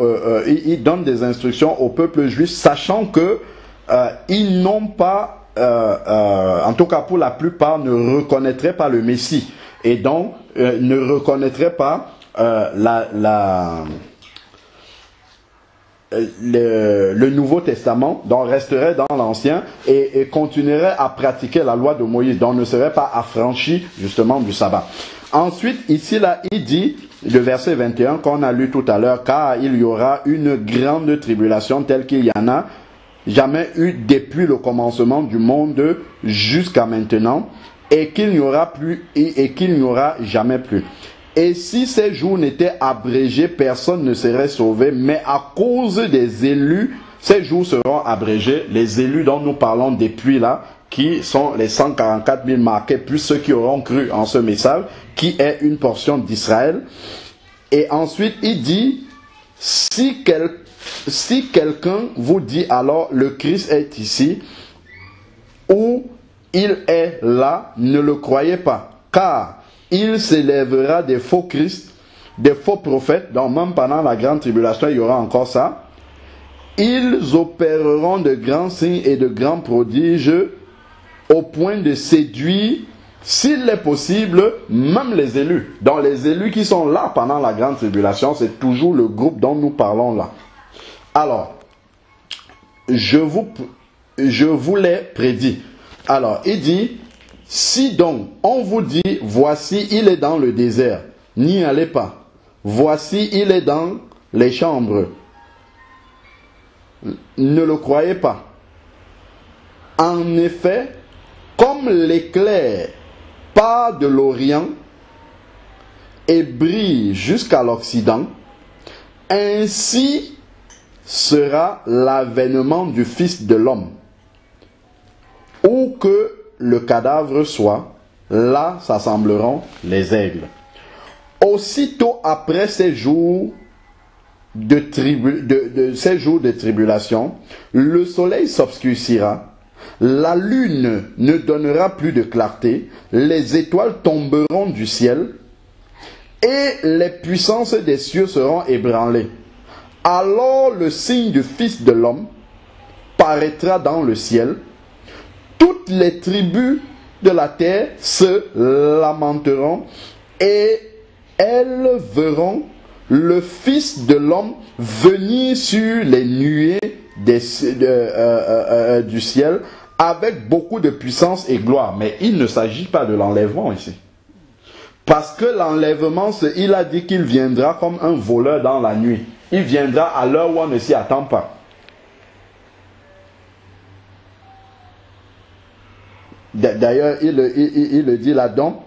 il donne des instructions au peuple juif, sachant que ils n'ont pas, en tout cas pour la plupart, ne reconnaîtraient pas le Messie. Et donc, ne reconnaîtraient pas le Nouveau Testament, donc resterait dans l'Ancien et continuerait à pratiquer la loi de Moïse, donc ne serait pas affranchi justement du sabbat. Ensuite, ici là, il dit, le verset 21 qu'on a lu tout à l'heure, car il y aura une grande tribulation telle qu'il y en a jamais eu depuis le commencement du monde jusqu'à maintenant, et qu'il n'y aura plus et qu'il n'y aura jamais plus. Et si ces jours n'étaient abrégés, personne ne serait sauvé, mais à cause des élus, ces jours seront abrégés. Les élus dont nous parlons depuis là, qui sont les 144 000 marqués, plus ceux qui auront cru en ce message, qui est une portion d'Israël. Et ensuite, il dit, si quelqu'un vous dit alors le Christ est ici, ou il est là, ne le croyez pas, car il s'élèvera des faux Christ, des faux prophètes, donc même pendant la grande tribulation, il y aura encore ça. Ils opéreront de grands signes et de grands prodiges au point de séduire, s'il est possible, même les élus. Donc les élus qui sont là pendant la grande tribulation, c'est toujours le groupe dont nous parlons là. Alors, je vous l'ai prédit. Alors, il dit, si donc on vous dit, voici il est dans le désert, n'y allez pas. Voici il est dans les chambres, ne le croyez pas. En effet, comme l'éclair part de l'Orient et brille jusqu'à l'Occident, ainsi sera l'avènement du Fils de l'homme. Où que le cadavre soit, là s'assembleront les aigles. Aussitôt après ces jours de tribulation, le soleil s'obscurcira, la lune ne donnera plus de clarté, les étoiles tomberont du ciel, et les puissances des cieux seront ébranlées. Alors le signe du Fils de l'homme paraîtra dans le ciel. Toutes les tribus de la terre se lamenteront et elles verront le Fils de l'homme venir sur les nuées du ciel avec beaucoup de puissance et gloire. Mais il ne s'agit pas de l'enlèvement ici. Parce que l'enlèvement, il a dit qu'il viendra comme un voleur dans la nuit. Il viendra à l'heure où on ne s'y attend pas. D'ailleurs, il le dit là-dedans.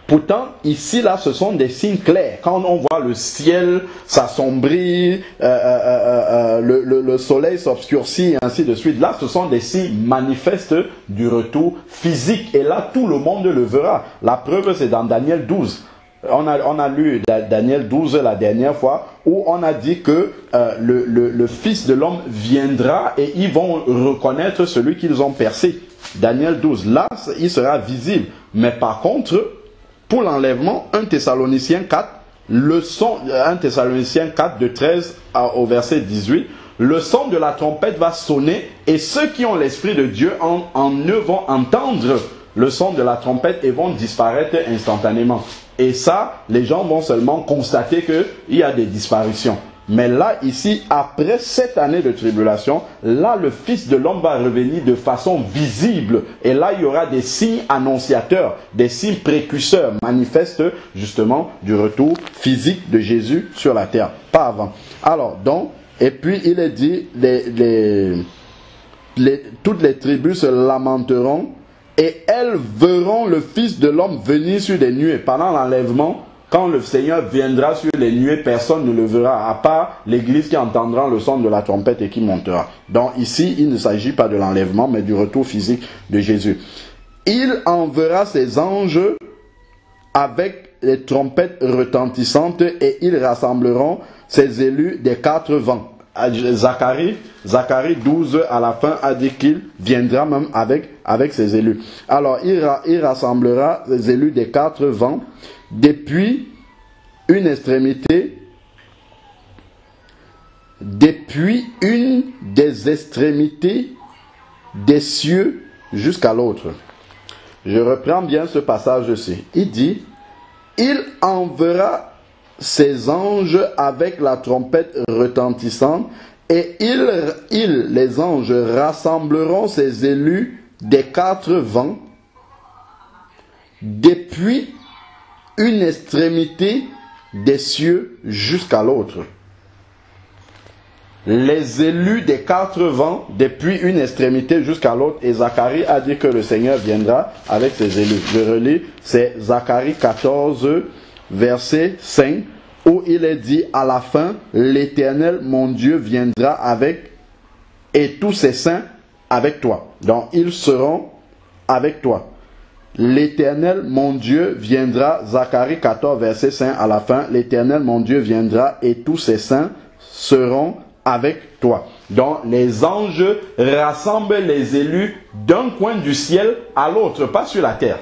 Pourtant, ici, là, ce sont des signes clairs. Quand on voit le ciel s'assombrir, le soleil s'obscurcit, et ainsi de suite. Là, ce sont des signes manifestes du retour physique. Et là, tout le monde le verra. La preuve, c'est dans Daniel 12. On a lu Daniel 12 la dernière fois, où on a dit que le Fils de l'homme viendra et ils vont reconnaître celui qu'ils ont percé. Daniel 12, là, il sera visible. Mais par contre, pour l'enlèvement, 1 Thessaloniciens 4, 1 Thessaloniciens 4 de 13 au verset 18, le son de la trompette va sonner et ceux qui ont l'Esprit de Dieu en eux vont entendre le son de la trompette et vont disparaître instantanément. Et ça, les gens vont seulement constater qu'il y a des disparitions. Mais là, ici, après 7 années de tribulation, là, le Fils de l'homme va revenir de façon visible. Et là, il y aura des signes annonciateurs, des signes précurseurs, manifestes justement du retour physique de Jésus sur la terre. Pas avant. Alors, donc, et puis il est dit, toutes les tribus se lamenteront et elles verront le Fils de l'homme venir sur des nuées. Pendant l'enlèvement, quand le Seigneur viendra sur les nuées, personne ne le verra, à part l'Église qui entendra le son de la trompette et qui montera. Donc ici, il ne s'agit pas de l'enlèvement, mais du retour physique de Jésus. Il enverra ses anges avec les trompettes retentissantes et ils rassembleront ses élus des 4 vents. Zacharie 12 à la fin a dit qu'il viendra même avec ses élus. Alors il rassemblera les élus des 4 vents depuis une extrémité, depuis une des extrémités des cieux jusqu'à l'autre. Je reprends bien ce passage-ci. Il dit, il enverra ses anges avec la trompette retentissante et les anges rassembleront ses élus des 4 vents depuis une extrémité des cieux jusqu'à l'autre. Les élus des 4 vents depuis une extrémité jusqu'à l'autre. Et Zacharie a dit que le Seigneur viendra avec ses élus. Je relis, c'est Zacharie 14, verset 5, où il est dit à la fin, l'Éternel, mon Dieu, viendra avec et tous ses saints avec toi. Donc ils seront avec toi. L'Éternel, mon Dieu, viendra, Zacharie 14, verset 5 à la fin, l'Éternel, mon Dieu, viendra et tous ses saints seront avec toi. Donc les anges rassemblent les élus d'un coin du ciel à l'autre, pas sur la terre.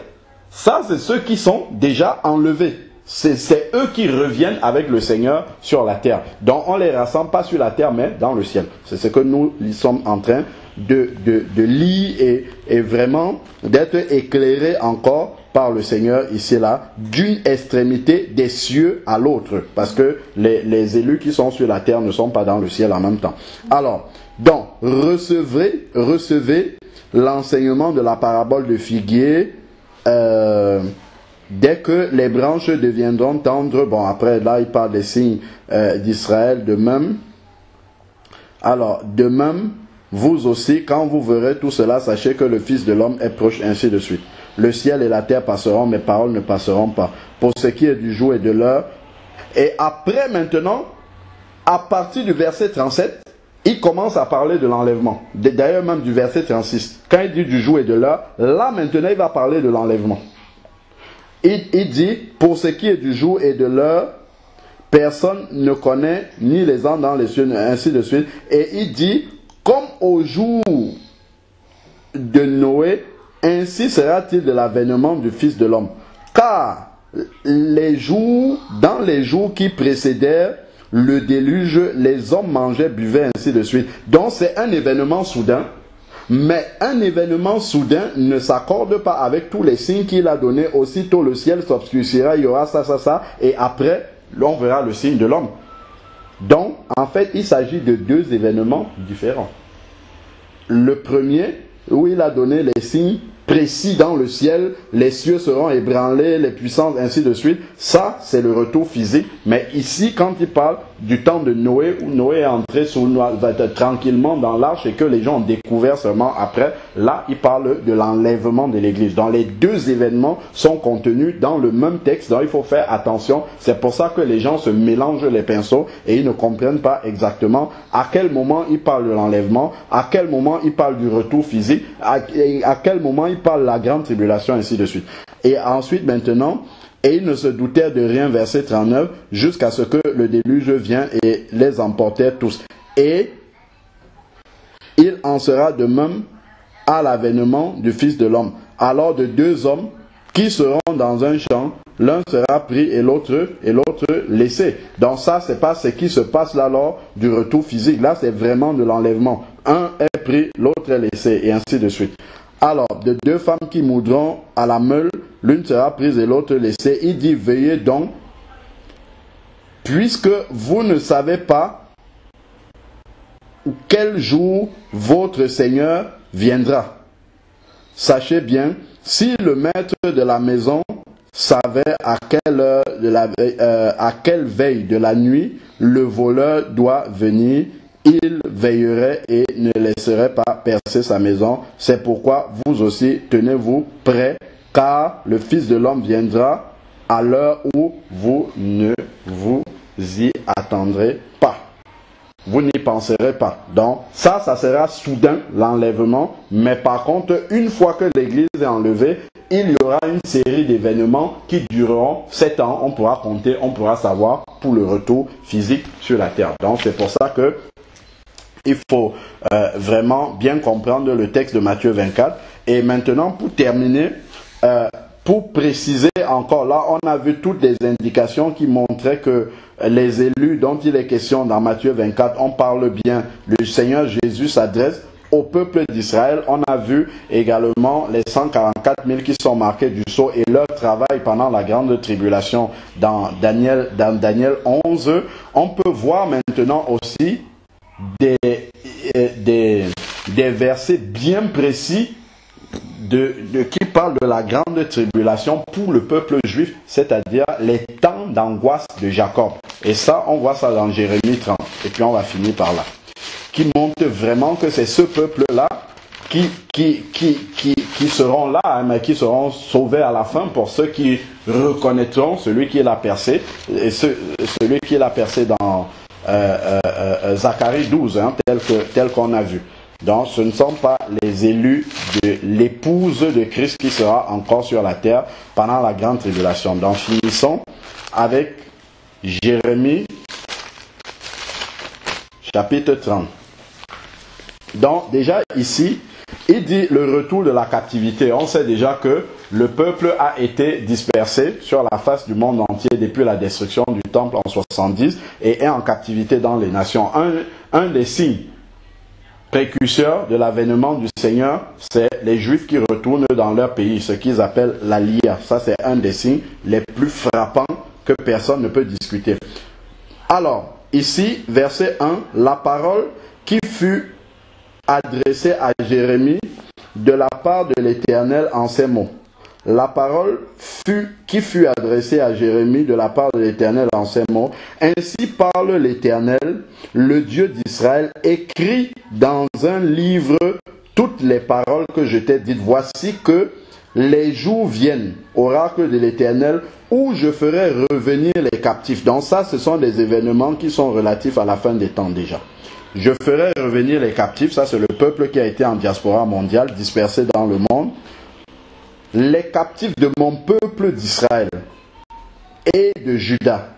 Ça, c'est ceux qui sont déjà enlevés. C'est eux qui reviennent avec le Seigneur sur la terre. Donc on les rassemble pas sur la terre, mais dans le ciel. C'est ce que nous sommes en train de lire et vraiment d'être éclairés encore par le Seigneur ici là, d'une extrémité des cieux à l'autre. Parce que les élus qui sont sur la terre ne sont pas dans le ciel en même temps. Alors, donc, recevez l'enseignement de la parabole de figuier dès que les branches deviendront tendres. Bon, après là, il parle des signes d'Israël de même. Alors, de même, vous aussi, quand vous verrez tout cela, sachez que le Fils de l'homme est proche, ainsi de suite. Le ciel et la terre passeront, mes paroles ne passeront pas. Pour ce qui est du jour et de l'heure. Et après maintenant, à partir du verset 37, il commence à parler de l'enlèvement. D'ailleurs même du verset 36. Quand il dit du jour et de l'heure, là maintenant il va parler de l'enlèvement. Il dit, pour ce qui est du jour et de l'heure, personne ne connaît ni les anges dans les cieux, ainsi de suite. Et il dit, comme au jour de Noé, ainsi sera-t-il de l'avènement du Fils de l'homme. Car dans les jours qui précédèrent le déluge, les hommes mangeaient, buvaient, ainsi de suite. Donc c'est un événement soudain. Mais un événement soudain ne s'accorde pas avec tous les signes qu'il a donnés. Aussitôt le ciel s'obscurcira, il y aura ça, ça, ça. Et après, on verra le signe de l'homme. Donc, en fait, il s'agit de deux événements différents. Le premier, où il a donné les signes précis dans le ciel, les cieux seront ébranlés, les puissances, ainsi de suite. Ça, c'est le retour physique. Mais ici, quand il parle du temps de Noé, où Noé est entré tranquillement dans l'arche et que les gens ont découvert seulement après, là, il parle de l'enlèvement de l'église. Donc, les deux événements sont contenus dans le même texte. Donc, il faut faire attention. C'est pour ça que les gens se mélangent les pinceaux et ils ne comprennent pas exactement à quel moment il parle de l'enlèvement, à quel moment il parle du retour physique, à quel moment il parle de la grande tribulation, ainsi de suite. Et ensuite, maintenant, et ils ne se doutèrent de rien, verset 39, jusqu'à ce que le déluge vienne et les emportèrent tous. Et il en sera de même à l'avènement du Fils de l'homme. Alors de deux hommes qui seront dans un champ, l'un sera pris et l'autre laissé. Donc ça, c'est pas ce qui se passe là lors du retour physique. Là, c'est vraiment de l'enlèvement. Un est pris, l'autre est laissé, et ainsi de suite. Alors, de deux femmes qui moudront à la meule, l'une sera prise et l'autre laissée. Il dit, veillez donc, puisque vous ne savez pas quel jour votre Seigneur viendra. Sachez bien, si le maître de la maison savait à quelle heure à quelle veille de la nuit le voleur doit venir, il veillerait et ne laisserait pas percer sa maison. C'est pourquoi vous aussi tenez-vous prêts, car le Fils de l'homme viendra à l'heure où vous ne vous y attendrez pas. Vous n'y penserez pas. Donc ça sera soudain, l'enlèvement. Mais par contre, une fois que l'église est enlevée, il y aura une série d'événements qui dureront 7 ans. On pourra compter, on pourra savoir pour le retour physique sur la terre. Donc c'est pour ça que il faut vraiment bien comprendre le texte de Matthieu 24. Et maintenant, pour terminer, pour préciser encore, là, on a vu toutes les indications qui montraient que les élus dont il est question dans Matthieu 24, on parle bien. Le Seigneur Jésus s'adresse au peuple d'Israël. On a vu également les 144 000 qui sont marqués du sceau et leur travail pendant la grande tribulation dans Daniel 11. On peut voir maintenant aussi des versets bien précis qui parlent de la grande tribulation pour le peuple juif, c'est-à-dire les temps d'angoisse de Jacob. Et ça, on voit ça dans Jérémie 30. Et puis on va finir par là. Qui montre vraiment que c'est ce peuple-là qui seront là, hein, mais qui seront sauvés à la fin pour ceux qui reconnaîtront celui qui l'a percé, et celui qui l'a percé dans Zacharie 12, hein, tel qu'on a vu. Donc ce ne sont pas les élus de l'épouse de Christ qui sera encore sur la terre pendant la grande tribulation. Donc finissons avec Jérémie chapitre 30. Donc déjà ici, il dit le retour de la captivité. On sait déjà que le peuple a été dispersé sur la face du monde entier depuis la destruction du temple en 70 et est en captivité dans les nations. Un des signes précurseurs de l'avènement du Seigneur, c'est les Juifs qui retournent dans leur pays, ce qu'ils appellent l'Aliyah. Ça, c'est un des signes les plus frappants que personne ne peut discuter. Alors, ici, verset 1, la parole qui fut adressée à Jérémie de la part de l'Éternel en ces mots. La parole qui fut adressé à Jérémie de la part de l'Éternel en ces mots. Ainsi parle l'Éternel, le Dieu d'Israël, écrit dans un livre toutes les paroles que je t'ai dites. Voici que les jours viennent, oracle de l'Éternel, où je ferai revenir les captifs. Donc ça, ce sont des événements qui sont relatifs à la fin des temps déjà. Je ferai revenir les captifs, ça c'est le peuple qui a été en diaspora mondiale, dispersé dans le monde. Les captifs de mon peuple d'Israël et de Juda,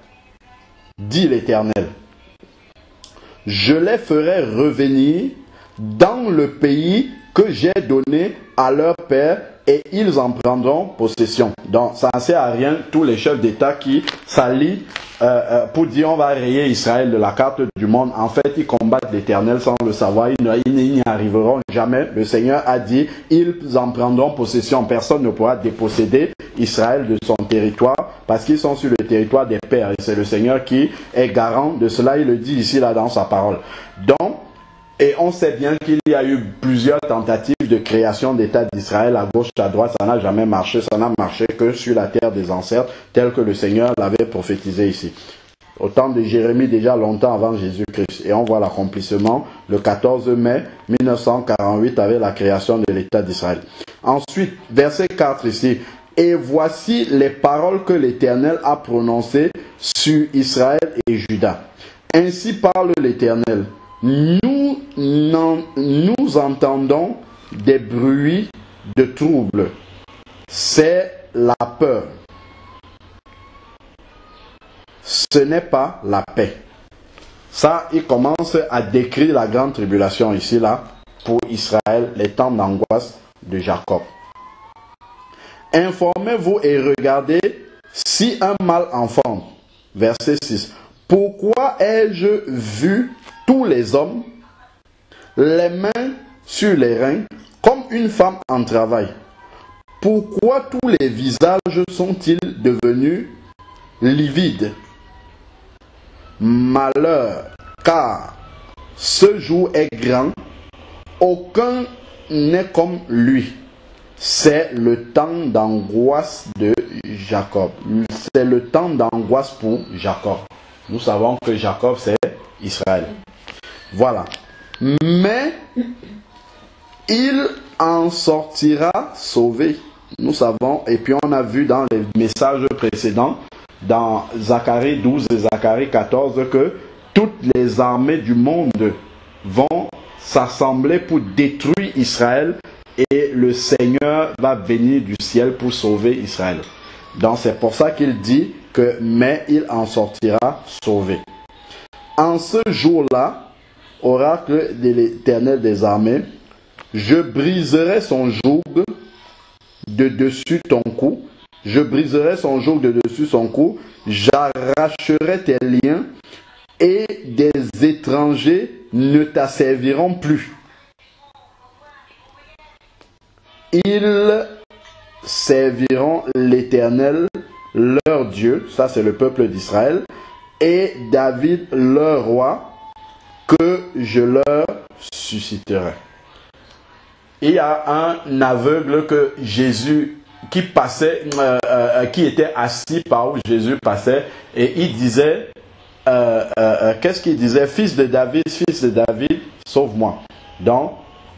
dit l'Éternel. Je les ferai revenir dans le pays que j'ai donné à leur père et ils en prendront possession. Donc ça ne sert à rien tous les chefs d'État qui s'allient pour dire on va rayer Israël de la carte du monde. En fait, ils combattent l'Éternel sans le savoir. Ils n'y arriveront jamais. Le Seigneur a dit, ils en prendront possession. Personne ne pourra déposséder Israël de son territoire parce qu'ils sont sur le territoire des pères. Et c'est le Seigneur qui est garant de cela. Il le dit ici, là, dans sa parole. Donc, et on sait bien qu'il y a eu plusieurs tentatives de création d'État d'Israël à gauche, à droite. Ça n'a jamais marché. Ça n'a marché que sur la terre des ancêtres, tel que le Seigneur l'avait prophétisé ici. Au temps de Jérémie, déjà longtemps avant Jésus-Christ. Et on voit l'accomplissement le 14 mai 1948 avec la création de l'État d'Israël. Ensuite, verset 4 ici. Et voici les paroles que l'Éternel a prononcées sur Israël et Juda. Ainsi parle l'Éternel. Nous entendons des bruits de trouble. C'est la peur. Ce n'est pas la paix. Ça, il commence à décrire la grande tribulation ici, là, pour Israël, les temps d'angoisse de Jacob. Informez-vous et regardez si un mal enfante. Verset 6. Pourquoi ai-je vu tous les hommes, les mains sur les reins, comme une femme en travail? Pourquoi tous les visages sont-ils devenus livides? Malheur, car ce jour est grand, aucun n'est comme lui. C'est le temps d'angoisse de Jacob. C'est le temps d'angoisse pour Jacob. Nous savons que Jacob, c'est Israël. Voilà. Mais il en sortira sauvé. Nous savons, et puis on a vu dans les messages précédents, dans Zacharie 12 et Zacharie 14, que toutes les armées du monde vont s'assembler pour détruire Israël et le Seigneur va venir du ciel pour sauver Israël. Donc c'est pour ça qu'il dit que mais il en sortira sauvé. En ce jour-là, oracle de l'Éternel des armées, je briserai son joug de dessus ton cou. Je briserai son joug de dessus son cou. J'arracherai tes liens et des étrangers ne t'asserviront plus. Ils serviront l'Éternel, leur Dieu, ça c'est le peuple d'Israël, et David, leur roi, que je leur susciterai. Il y a un aveugle que Jésus, qui passait, qui était assis par où Jésus passait, et il disait, qu'est-ce qu'il disait? Fils de David, sauve-moi. Donc,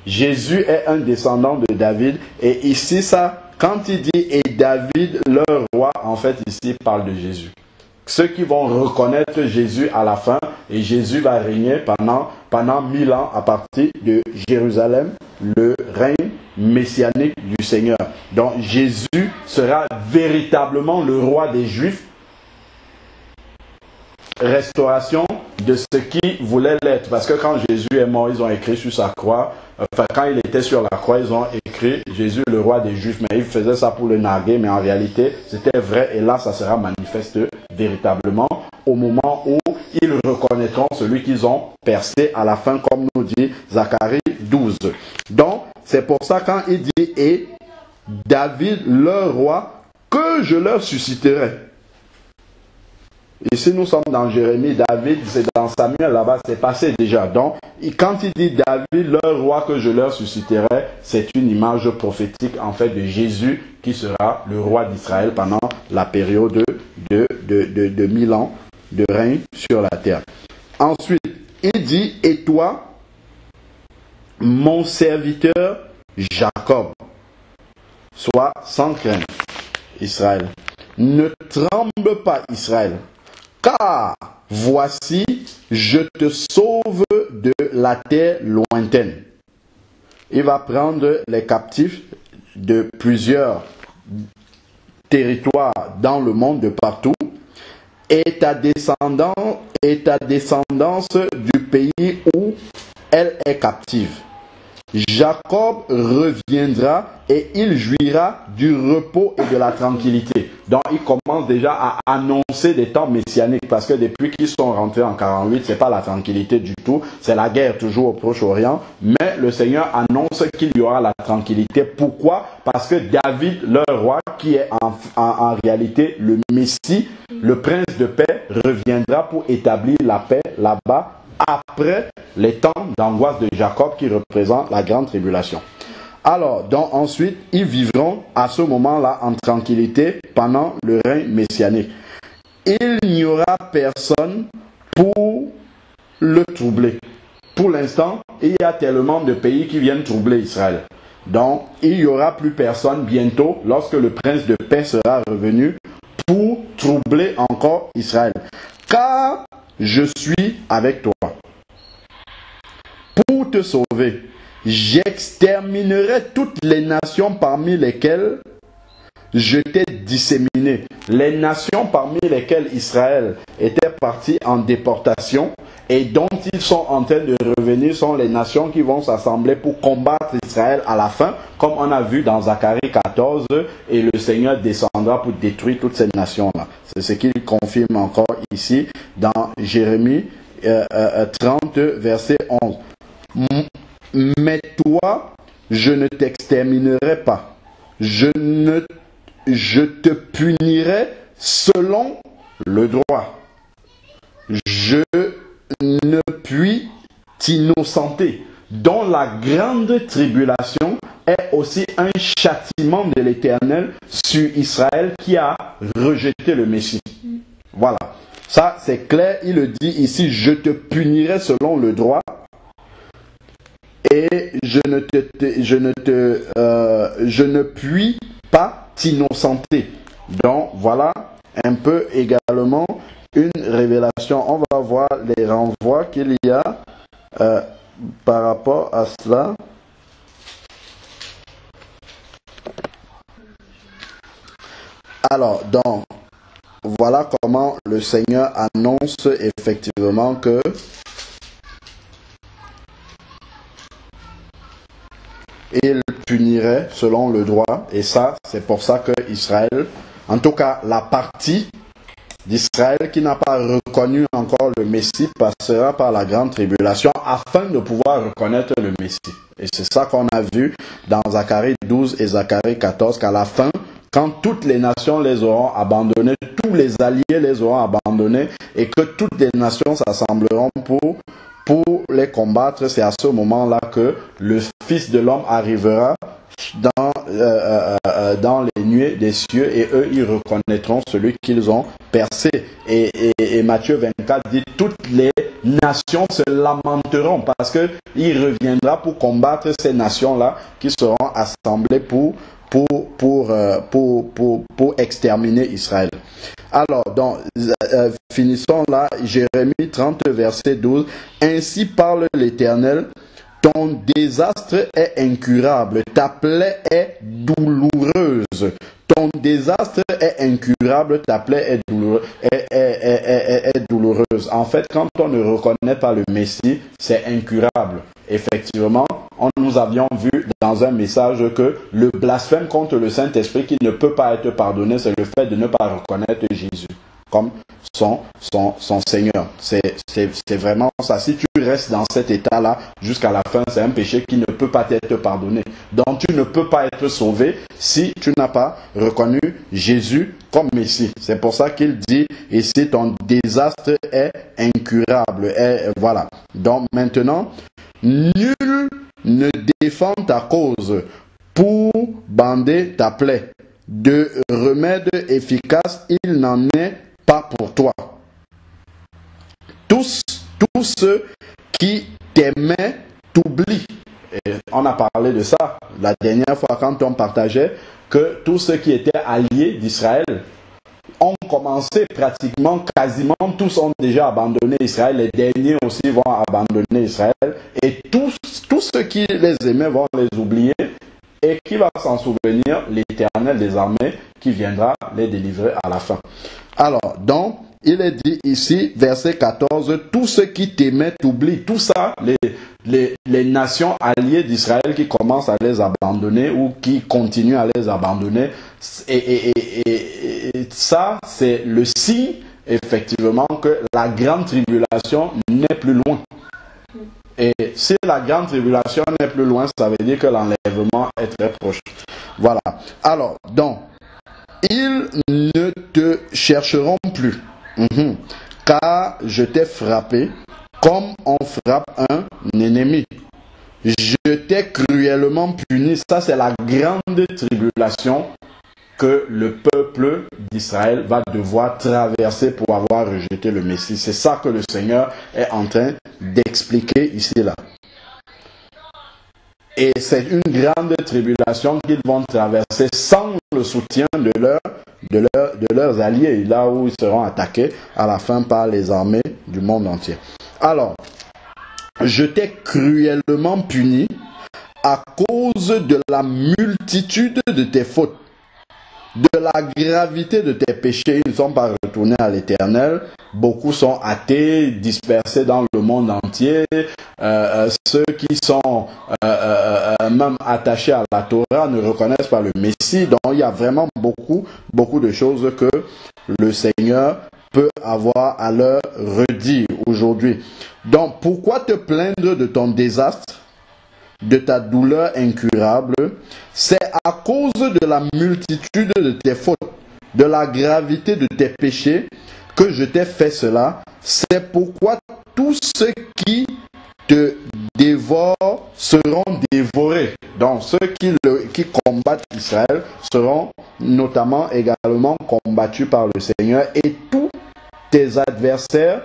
Jésus est un descendant de David, et ici, ça, quand il dit et David, leur roi, en fait, ici, il parle de Jésus. Ceux qui vont reconnaître Jésus à la fin, et Jésus va régner pendant 1000 ans à partir de Jérusalem, le règne messianique du Seigneur. Donc Jésus sera véritablement le roi des Juifs. Restauration de ce qui voulait l'être. Parce que quand Jésus est mort, ils ont écrit sur sa croix, quand il était sur la croix, ils ont écrit Jésus le roi des Juifs, mais ils faisaient ça pour le narguer, mais en réalité, c'était vrai, et là, ça sera manifeste véritablement au moment où ils reconnaîtront celui qu'ils ont percé à la fin, comme nous dit Zacharie 12. Donc, c'est pour ça quand il dit et David, leur roi, que je leur susciterai. Ici, nous sommes dans Jérémie, David, c'est dans Samuel, là-bas, c'est passé déjà. Donc, quand il dit David, leur roi que je leur susciterai, c'est une image prophétique, en fait, de Jésus qui sera le roi d'Israël pendant la période de 1000 ans de règne sur la terre. Ensuite, il dit, et toi, mon serviteur Jacob, sois sans crainte, Israël. Ne tremble pas, Israël. Car voici, je te sauve de la terre lointaine. Il va prendre les captifs de plusieurs territoires dans le monde, de partout, et ta descendance du pays où elle est captive. Jacob reviendra et il jouira du repos et de la tranquillité. Donc il commence déjà à annoncer des temps messianiques, parce que depuis qu'ils sont rentrés en 48, c'est pas la tranquillité du tout, c'est la guerre toujours au Proche-Orient, mais le Seigneur annonce qu'il y aura la tranquillité. Pourquoi? Parce que David, leur roi, qui est en réalité le Messie, le prince de paix, reviendra pour établir la paix là-bas, après les temps d'angoisse de Jacob qui représente la grande tribulation. Alors, donc ensuite, ils vivront à ce moment-là en tranquillité pendant le règne messianique. Il n'y aura personne pour le troubler. Pour l'instant, il y a tellement de pays qui viennent troubler Israël. Donc, il n'y aura plus personne bientôt, lorsque le prince de paix sera revenu, pour troubler encore Israël. Car je suis avec toi. Pour te sauver, j'exterminerai toutes les nations parmi lesquelles je t'ai disséminé. Les nations parmi lesquelles Israël était parti en déportation et dont ils sont en train de revenir sont les nations qui vont s'assembler pour combattre Israël à la fin, comme on a vu dans Zacharie 14, et le Seigneur descendra pour détruire toutes ces nations-là. C'est ce qu'il confirme encore ici dans Jérémie 30, verset 11. Mais toi, je ne t'exterminerai pas. Je te punirai selon le droit. Je ne puis t'innocenter. Dont la grande tribulation est aussi un châtiment de l'Éternel sur Israël qui a rejeté le Messie. Voilà. Ça, c'est clair. Il le dit ici, je te punirai selon le droit. Et je ne puis pas t'innocenter. Donc voilà un peu également une révélation. On va voir les renvois qu'il y a par rapport à cela. Alors, donc, voilà comment le Seigneur annonce effectivement que il punirait selon le droit. Et ça, c'est pour ça que Israël, en tout cas la partie d'Israël qui n'a pas reconnu encore le Messie, passera par la grande tribulation afin de pouvoir reconnaître le Messie. Et c'est ça qu'on a vu dans Zacharie 12 et Zacharie 14, qu'à la fin, quand toutes les nations les auront abandonnés, tous les alliés les auront abandonnés, et que toutes les nations s'assembleront pour les combattre, c'est à ce moment-là que le Fils de l'homme arrivera dans les nuées des cieux, et eux, ils reconnaîtront celui qu'ils ont percé. Et Matthieu 24 dit, toutes les nations se lamenteront, parce qu'il reviendra pour combattre ces nations-là qui seront assemblées pour exterminer Israël. Alors, donc, finissons là, Jérémie 30, verset 12. Ainsi parle l'Éternel, ton désastre est incurable, ta plaie est douloureuse. Ton désastre est incurable, ta plaie est douloureuse. En fait, quand on ne reconnaît pas le Messie, c'est incurable. Effectivement, nous avions vu dans un message que le blasphème contre le Saint-Esprit qui ne peut pas être pardonné, c'est le fait de ne pas reconnaître Jésus comme son Seigneur. C'est vraiment ça. Si tu restes dans cet état-là jusqu'à la fin, c'est un péché qui ne peut pas être pardonné. Donc tu ne peux pas être sauvé si tu n'as pas reconnu Jésus comme Messie. C'est pour ça qu'il dit ici, ton désastre est incurable. Et voilà. Donc maintenant, nul ne défend ta cause pour bander ta plaie. De remède efficace, il n'en est pas pour toi. Tous ceux qui t'aimaient t'oublient. Et on a parlé de ça la dernière fois quand on partageait que tous ceux qui étaient alliés d'Israël ont commencé pratiquement, quasiment tous ont déjà abandonné Israël. Les derniers aussi vont abandonner Israël. Et tous ceux qui les aimaient vont les oublier. Et qui va s'en souvenir? L'Éternel des armées qui viendra les délivrer à la fin. Alors, donc, il est dit ici, verset 14, tous ceux qui t'aimaient t'oublient. Tout ça, les nations alliées d'Israël qui commencent à les abandonner ou qui continuent à les abandonner. Et ça, c'est le signe, effectivement, que la grande tribulation n'est plus loin. Et si la grande tribulation n'est plus loin, ça veut dire que l'enlèvement est très proche. Voilà. Alors, donc, ils ne te chercheront plus, car je t'ai frappé comme on frappe un ennemi. Je t'ai cruellement puni. Ça, c'est la grande tribulation que le peuple d'Israël va devoir traverser pour avoir rejeté le Messie. C'est ça que le Seigneur est en train d'expliquer ici là. Et c'est une grande tribulation qu'ils vont traverser sans le soutien de leurs alliés, là où ils seront attaqués à la fin par les armées du monde entier. Alors, je t'ai cruellement puni à cause de la multitude de tes fautes. De la gravité de tes péchés, ils ne sont pas retournés à l'Éternel. Beaucoup sont athées, dispersés dans le monde entier. Ceux qui sont même attachés à la Torah ne reconnaissent pas le Messie. Donc il y a vraiment beaucoup de choses que le Seigneur peut avoir à leur redire aujourd'hui. Donc pourquoi te plaindre de ton désastre, de ta douleur incurable? C'est à cause de la multitude de tes fautes, de la gravité de tes péchés que je t'ai fait cela. C'est pourquoi tous ceux qui te dévorent seront dévorés. Donc ceux qui combattent Israël seront notamment également combattus par le Seigneur, et tous tes adversaires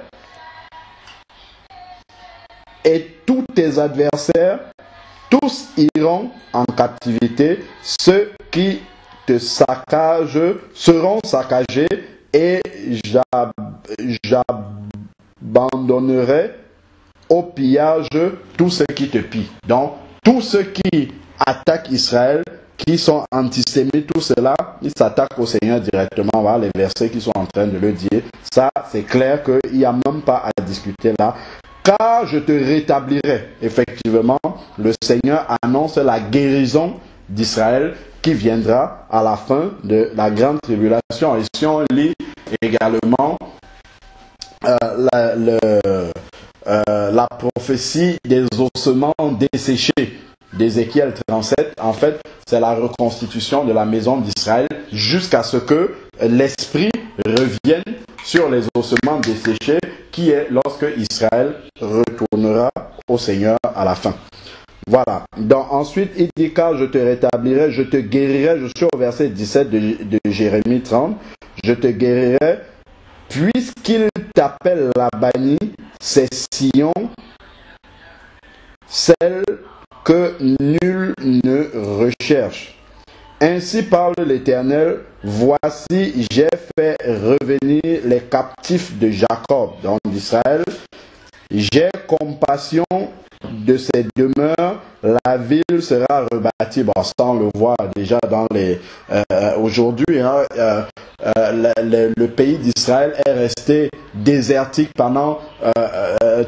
tous iront en captivité. Ceux qui te saccagent seront saccagés, et j'abandonnerai au pillage tous ceux qui te pillent. Donc, tous ceux qui attaquent Israël, qui sont antisémites, tout cela, ils s'attaquent au Seigneur directement. Voilà les versets qui sont en train de le dire. Ça, c'est clair qu'il n'y a même pas à discuter là. Car je te rétablirai. Effectivement, le Seigneur annonce la guérison d'Israël qui viendra à la fin de la grande tribulation. Et si on lit également la prophétie des ossements desséchés d'Ézéchiel 37, en fait, c'est la reconstitution de la maison d'Israël jusqu'à ce que l'Esprit revienne sur les ossements desséchés, qui est lorsque Israël retournera au Seigneur à la fin. Voilà. Donc ensuite, il dit, car je te rétablirai, je te guérirai. Je suis au verset 17 de Jérémie 30. Je te guérirai, puisqu'il t'appelle la bannie, c'est Sion, celle que nul ne recherche. Ainsi parle l'Éternel, voici, j'ai fait revenir les captifs de Jacob, donc d'Israël. J'ai compassion de ses demeures, la ville sera rebâtie. Bon, ça on le voit déjà dans les... aujourd'hui, hein, le pays d'Israël est resté désertique pendant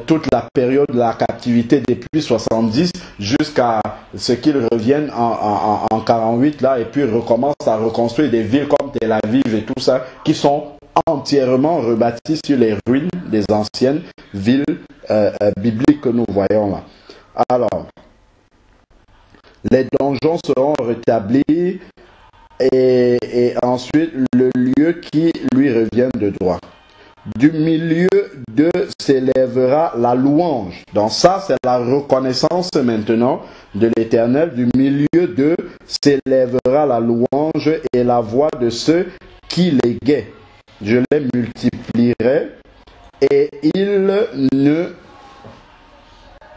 toute la période de la captivité depuis 70 jusqu'à ce qu'ils reviennent en 48 là, et puis recommencent à reconstruire des villes comme Tel Aviv et tout ça, qui sont entièrement rebâti sur les ruines des anciennes villes bibliques que nous voyons là. Alors, les donjons seront rétablis et ensuite le lieu qui lui revient de droit. Du milieu d'eux s'élèvera la louange. Donc ça, c'est la reconnaissance maintenant de l'Éternel. Du milieu d'eux s'élèvera la louange et la voix de ceux qui les guettent. Je les multiplierai et ils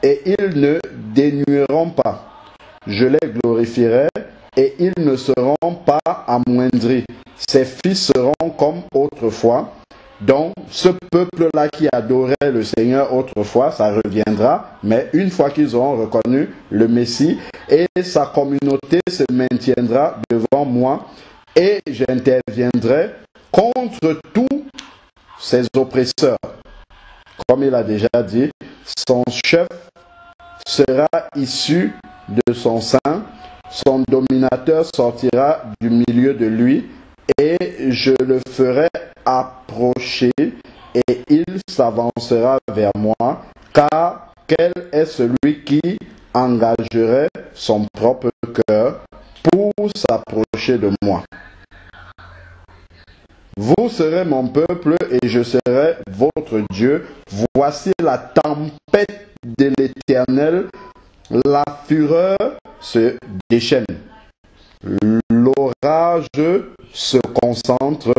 ne dénueront pas. Je les glorifierai et ils ne seront pas amoindris. Ces fils seront comme autrefois. Donc, ce peuple-là qui adorait le Seigneur autrefois, ça reviendra, mais une fois qu'ils auront reconnu le Messie, et sa communauté se maintiendra devant moi, et j'interviendrai contre tous ses oppresseurs. Comme il a déjà dit, son chef sera issu de son sein, son dominateur sortira du milieu de lui, et je le ferai approcher, et il s'avancera vers moi, car quel est celui qui engagerait son propre cœur pour s'approcher de moi? Vous serez mon peuple et je serai votre Dieu. Voici la tempête de l'Éternel, la fureur se déchaîne. L'orage se concentre,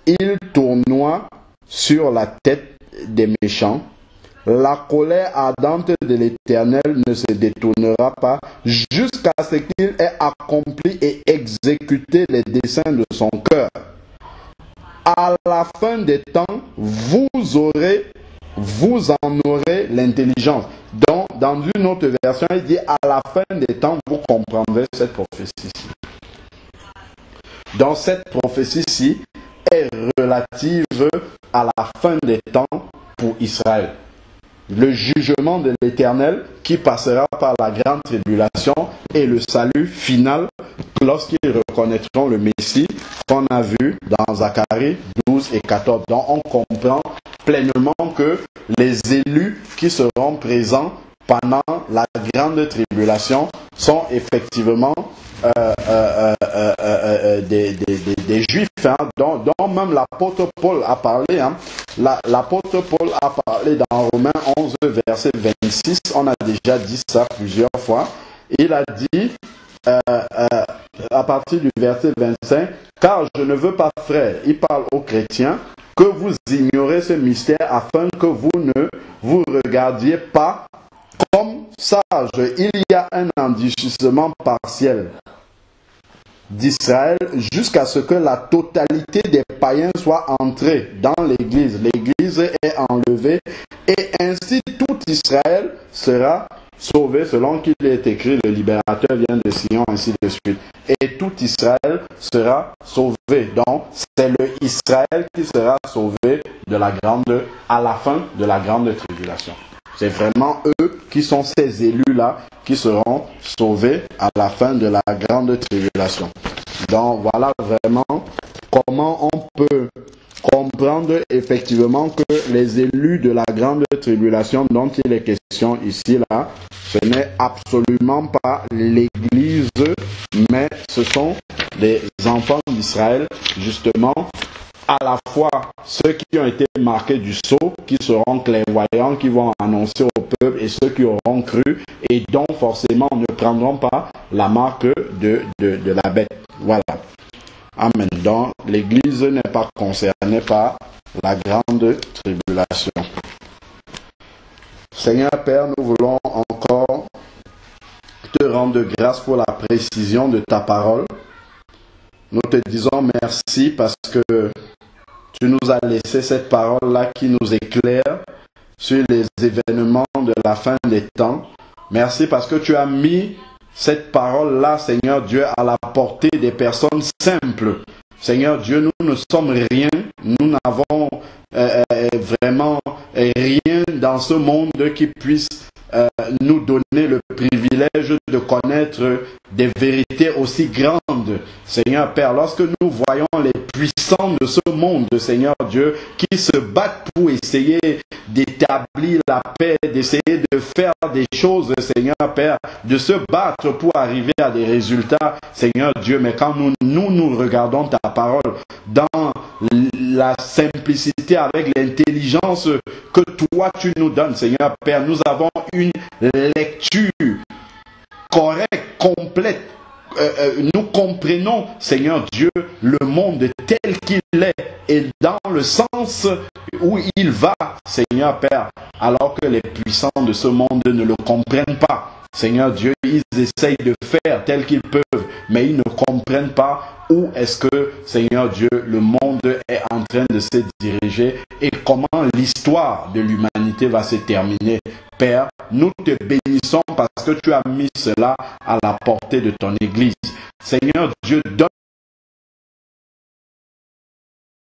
il tournoie sur la tête des méchants. La colère ardente de l'Éternel ne se détournera pas jusqu'à ce qu'il ait accompli et exécuté les desseins de son cœur. À la fin des temps, vous en aurez l'intelligence. Donc, dans une autre version, il dit à la fin des temps, vous comprendrez cette prophétie-ci. Donc, cette prophétie-ci est relative à la fin des temps pour Israël. Le jugement de l'Éternel qui passera par la grande tribulation et le salut final lorsqu'ils reconnaîtront le Messie qu'on a vu dans Zacharie 12 et 14. Donc on comprend pleinement que les élus qui seront présents pendant la grande tribulation sont effectivement des Juifs, hein, dont même l'apôtre Paul a parlé. Hein. L'apôtre Paul a parlé dans Romains 11, verset 26. On a déjà dit ça plusieurs fois. Il a dit, à partir du verset 25, « Car je ne veux pas, frères, il parle aux chrétiens, que vous ignorez ce mystère afin que vous ne vous regardiez pas comme sages. Il y a un endurcissement partiel d'Israël jusqu'à ce que la totalité des païens soit entrée dans l'Église. L'Église est enlevée et ainsi tout Israël sera sauvé selon qu'il est écrit, le libérateur vient de Sion, ainsi de suite. Et tout Israël sera sauvé. Donc, c'est le Israël qui sera sauvé à la fin de la grande tribulation. C'est vraiment eux qui sont ces élus-là qui seront sauvés à la fin de la grande tribulation. Donc voilà vraiment comment on peut comprendre effectivement que les élus de la grande tribulation dont il est question ici, là, ce n'est absolument pas l'Église, mais ce sont les enfants d'Israël, justement, à la fois ceux qui ont été marqués du sceau, qui seront clairvoyants, qui vont annoncer au peuple, et ceux qui auront cru, et dont forcément ne prendront pas la marque de la bête. Voilà. Amen. Donc, l'Église n'est pas concernée par la grande tribulation. Seigneur Père, nous voulons encore te rendre grâce pour la précision de ta parole. Nous te disons merci parce que tu nous as laissé cette parole-là qui nous éclaire sur les événements de la fin des temps. Merci parce que tu as mis cette parole-là, Seigneur Dieu, à la portée des personnes simples. Seigneur Dieu, nous ne sommes rien, nous n'avons vraiment rien dans ce monde qui puisse nous donner le privilège de connaître des vérités aussi grandes monde, Seigneur Père, lorsque nous voyons les puissants de ce monde, Seigneur Dieu, qui se battent pour essayer d'établir la paix, d'essayer de faire des choses, Seigneur Père, de se battre pour arriver à des résultats, Seigneur Dieu, mais quand nous regardons ta parole dans la simplicité, avec l'intelligence que toi tu nous donnes, Seigneur Père, nous avons une lecture correcte, complète. Nous comprenons, Seigneur Dieu, le monde tel qu'il est et dans le sens où il va, Seigneur Père, alors que les puissants de ce monde ne le comprennent pas. Seigneur Dieu, ils essayent de faire tel qu'ils peuvent, mais ils ne comprennent pas où est-ce que, Seigneur Dieu, le monde est en train de se diriger et comment l'histoire de l'humanité va se terminer. Père, nous te bénissons parce que tu as mis cela à la portée de ton Église. Seigneur Dieu, donne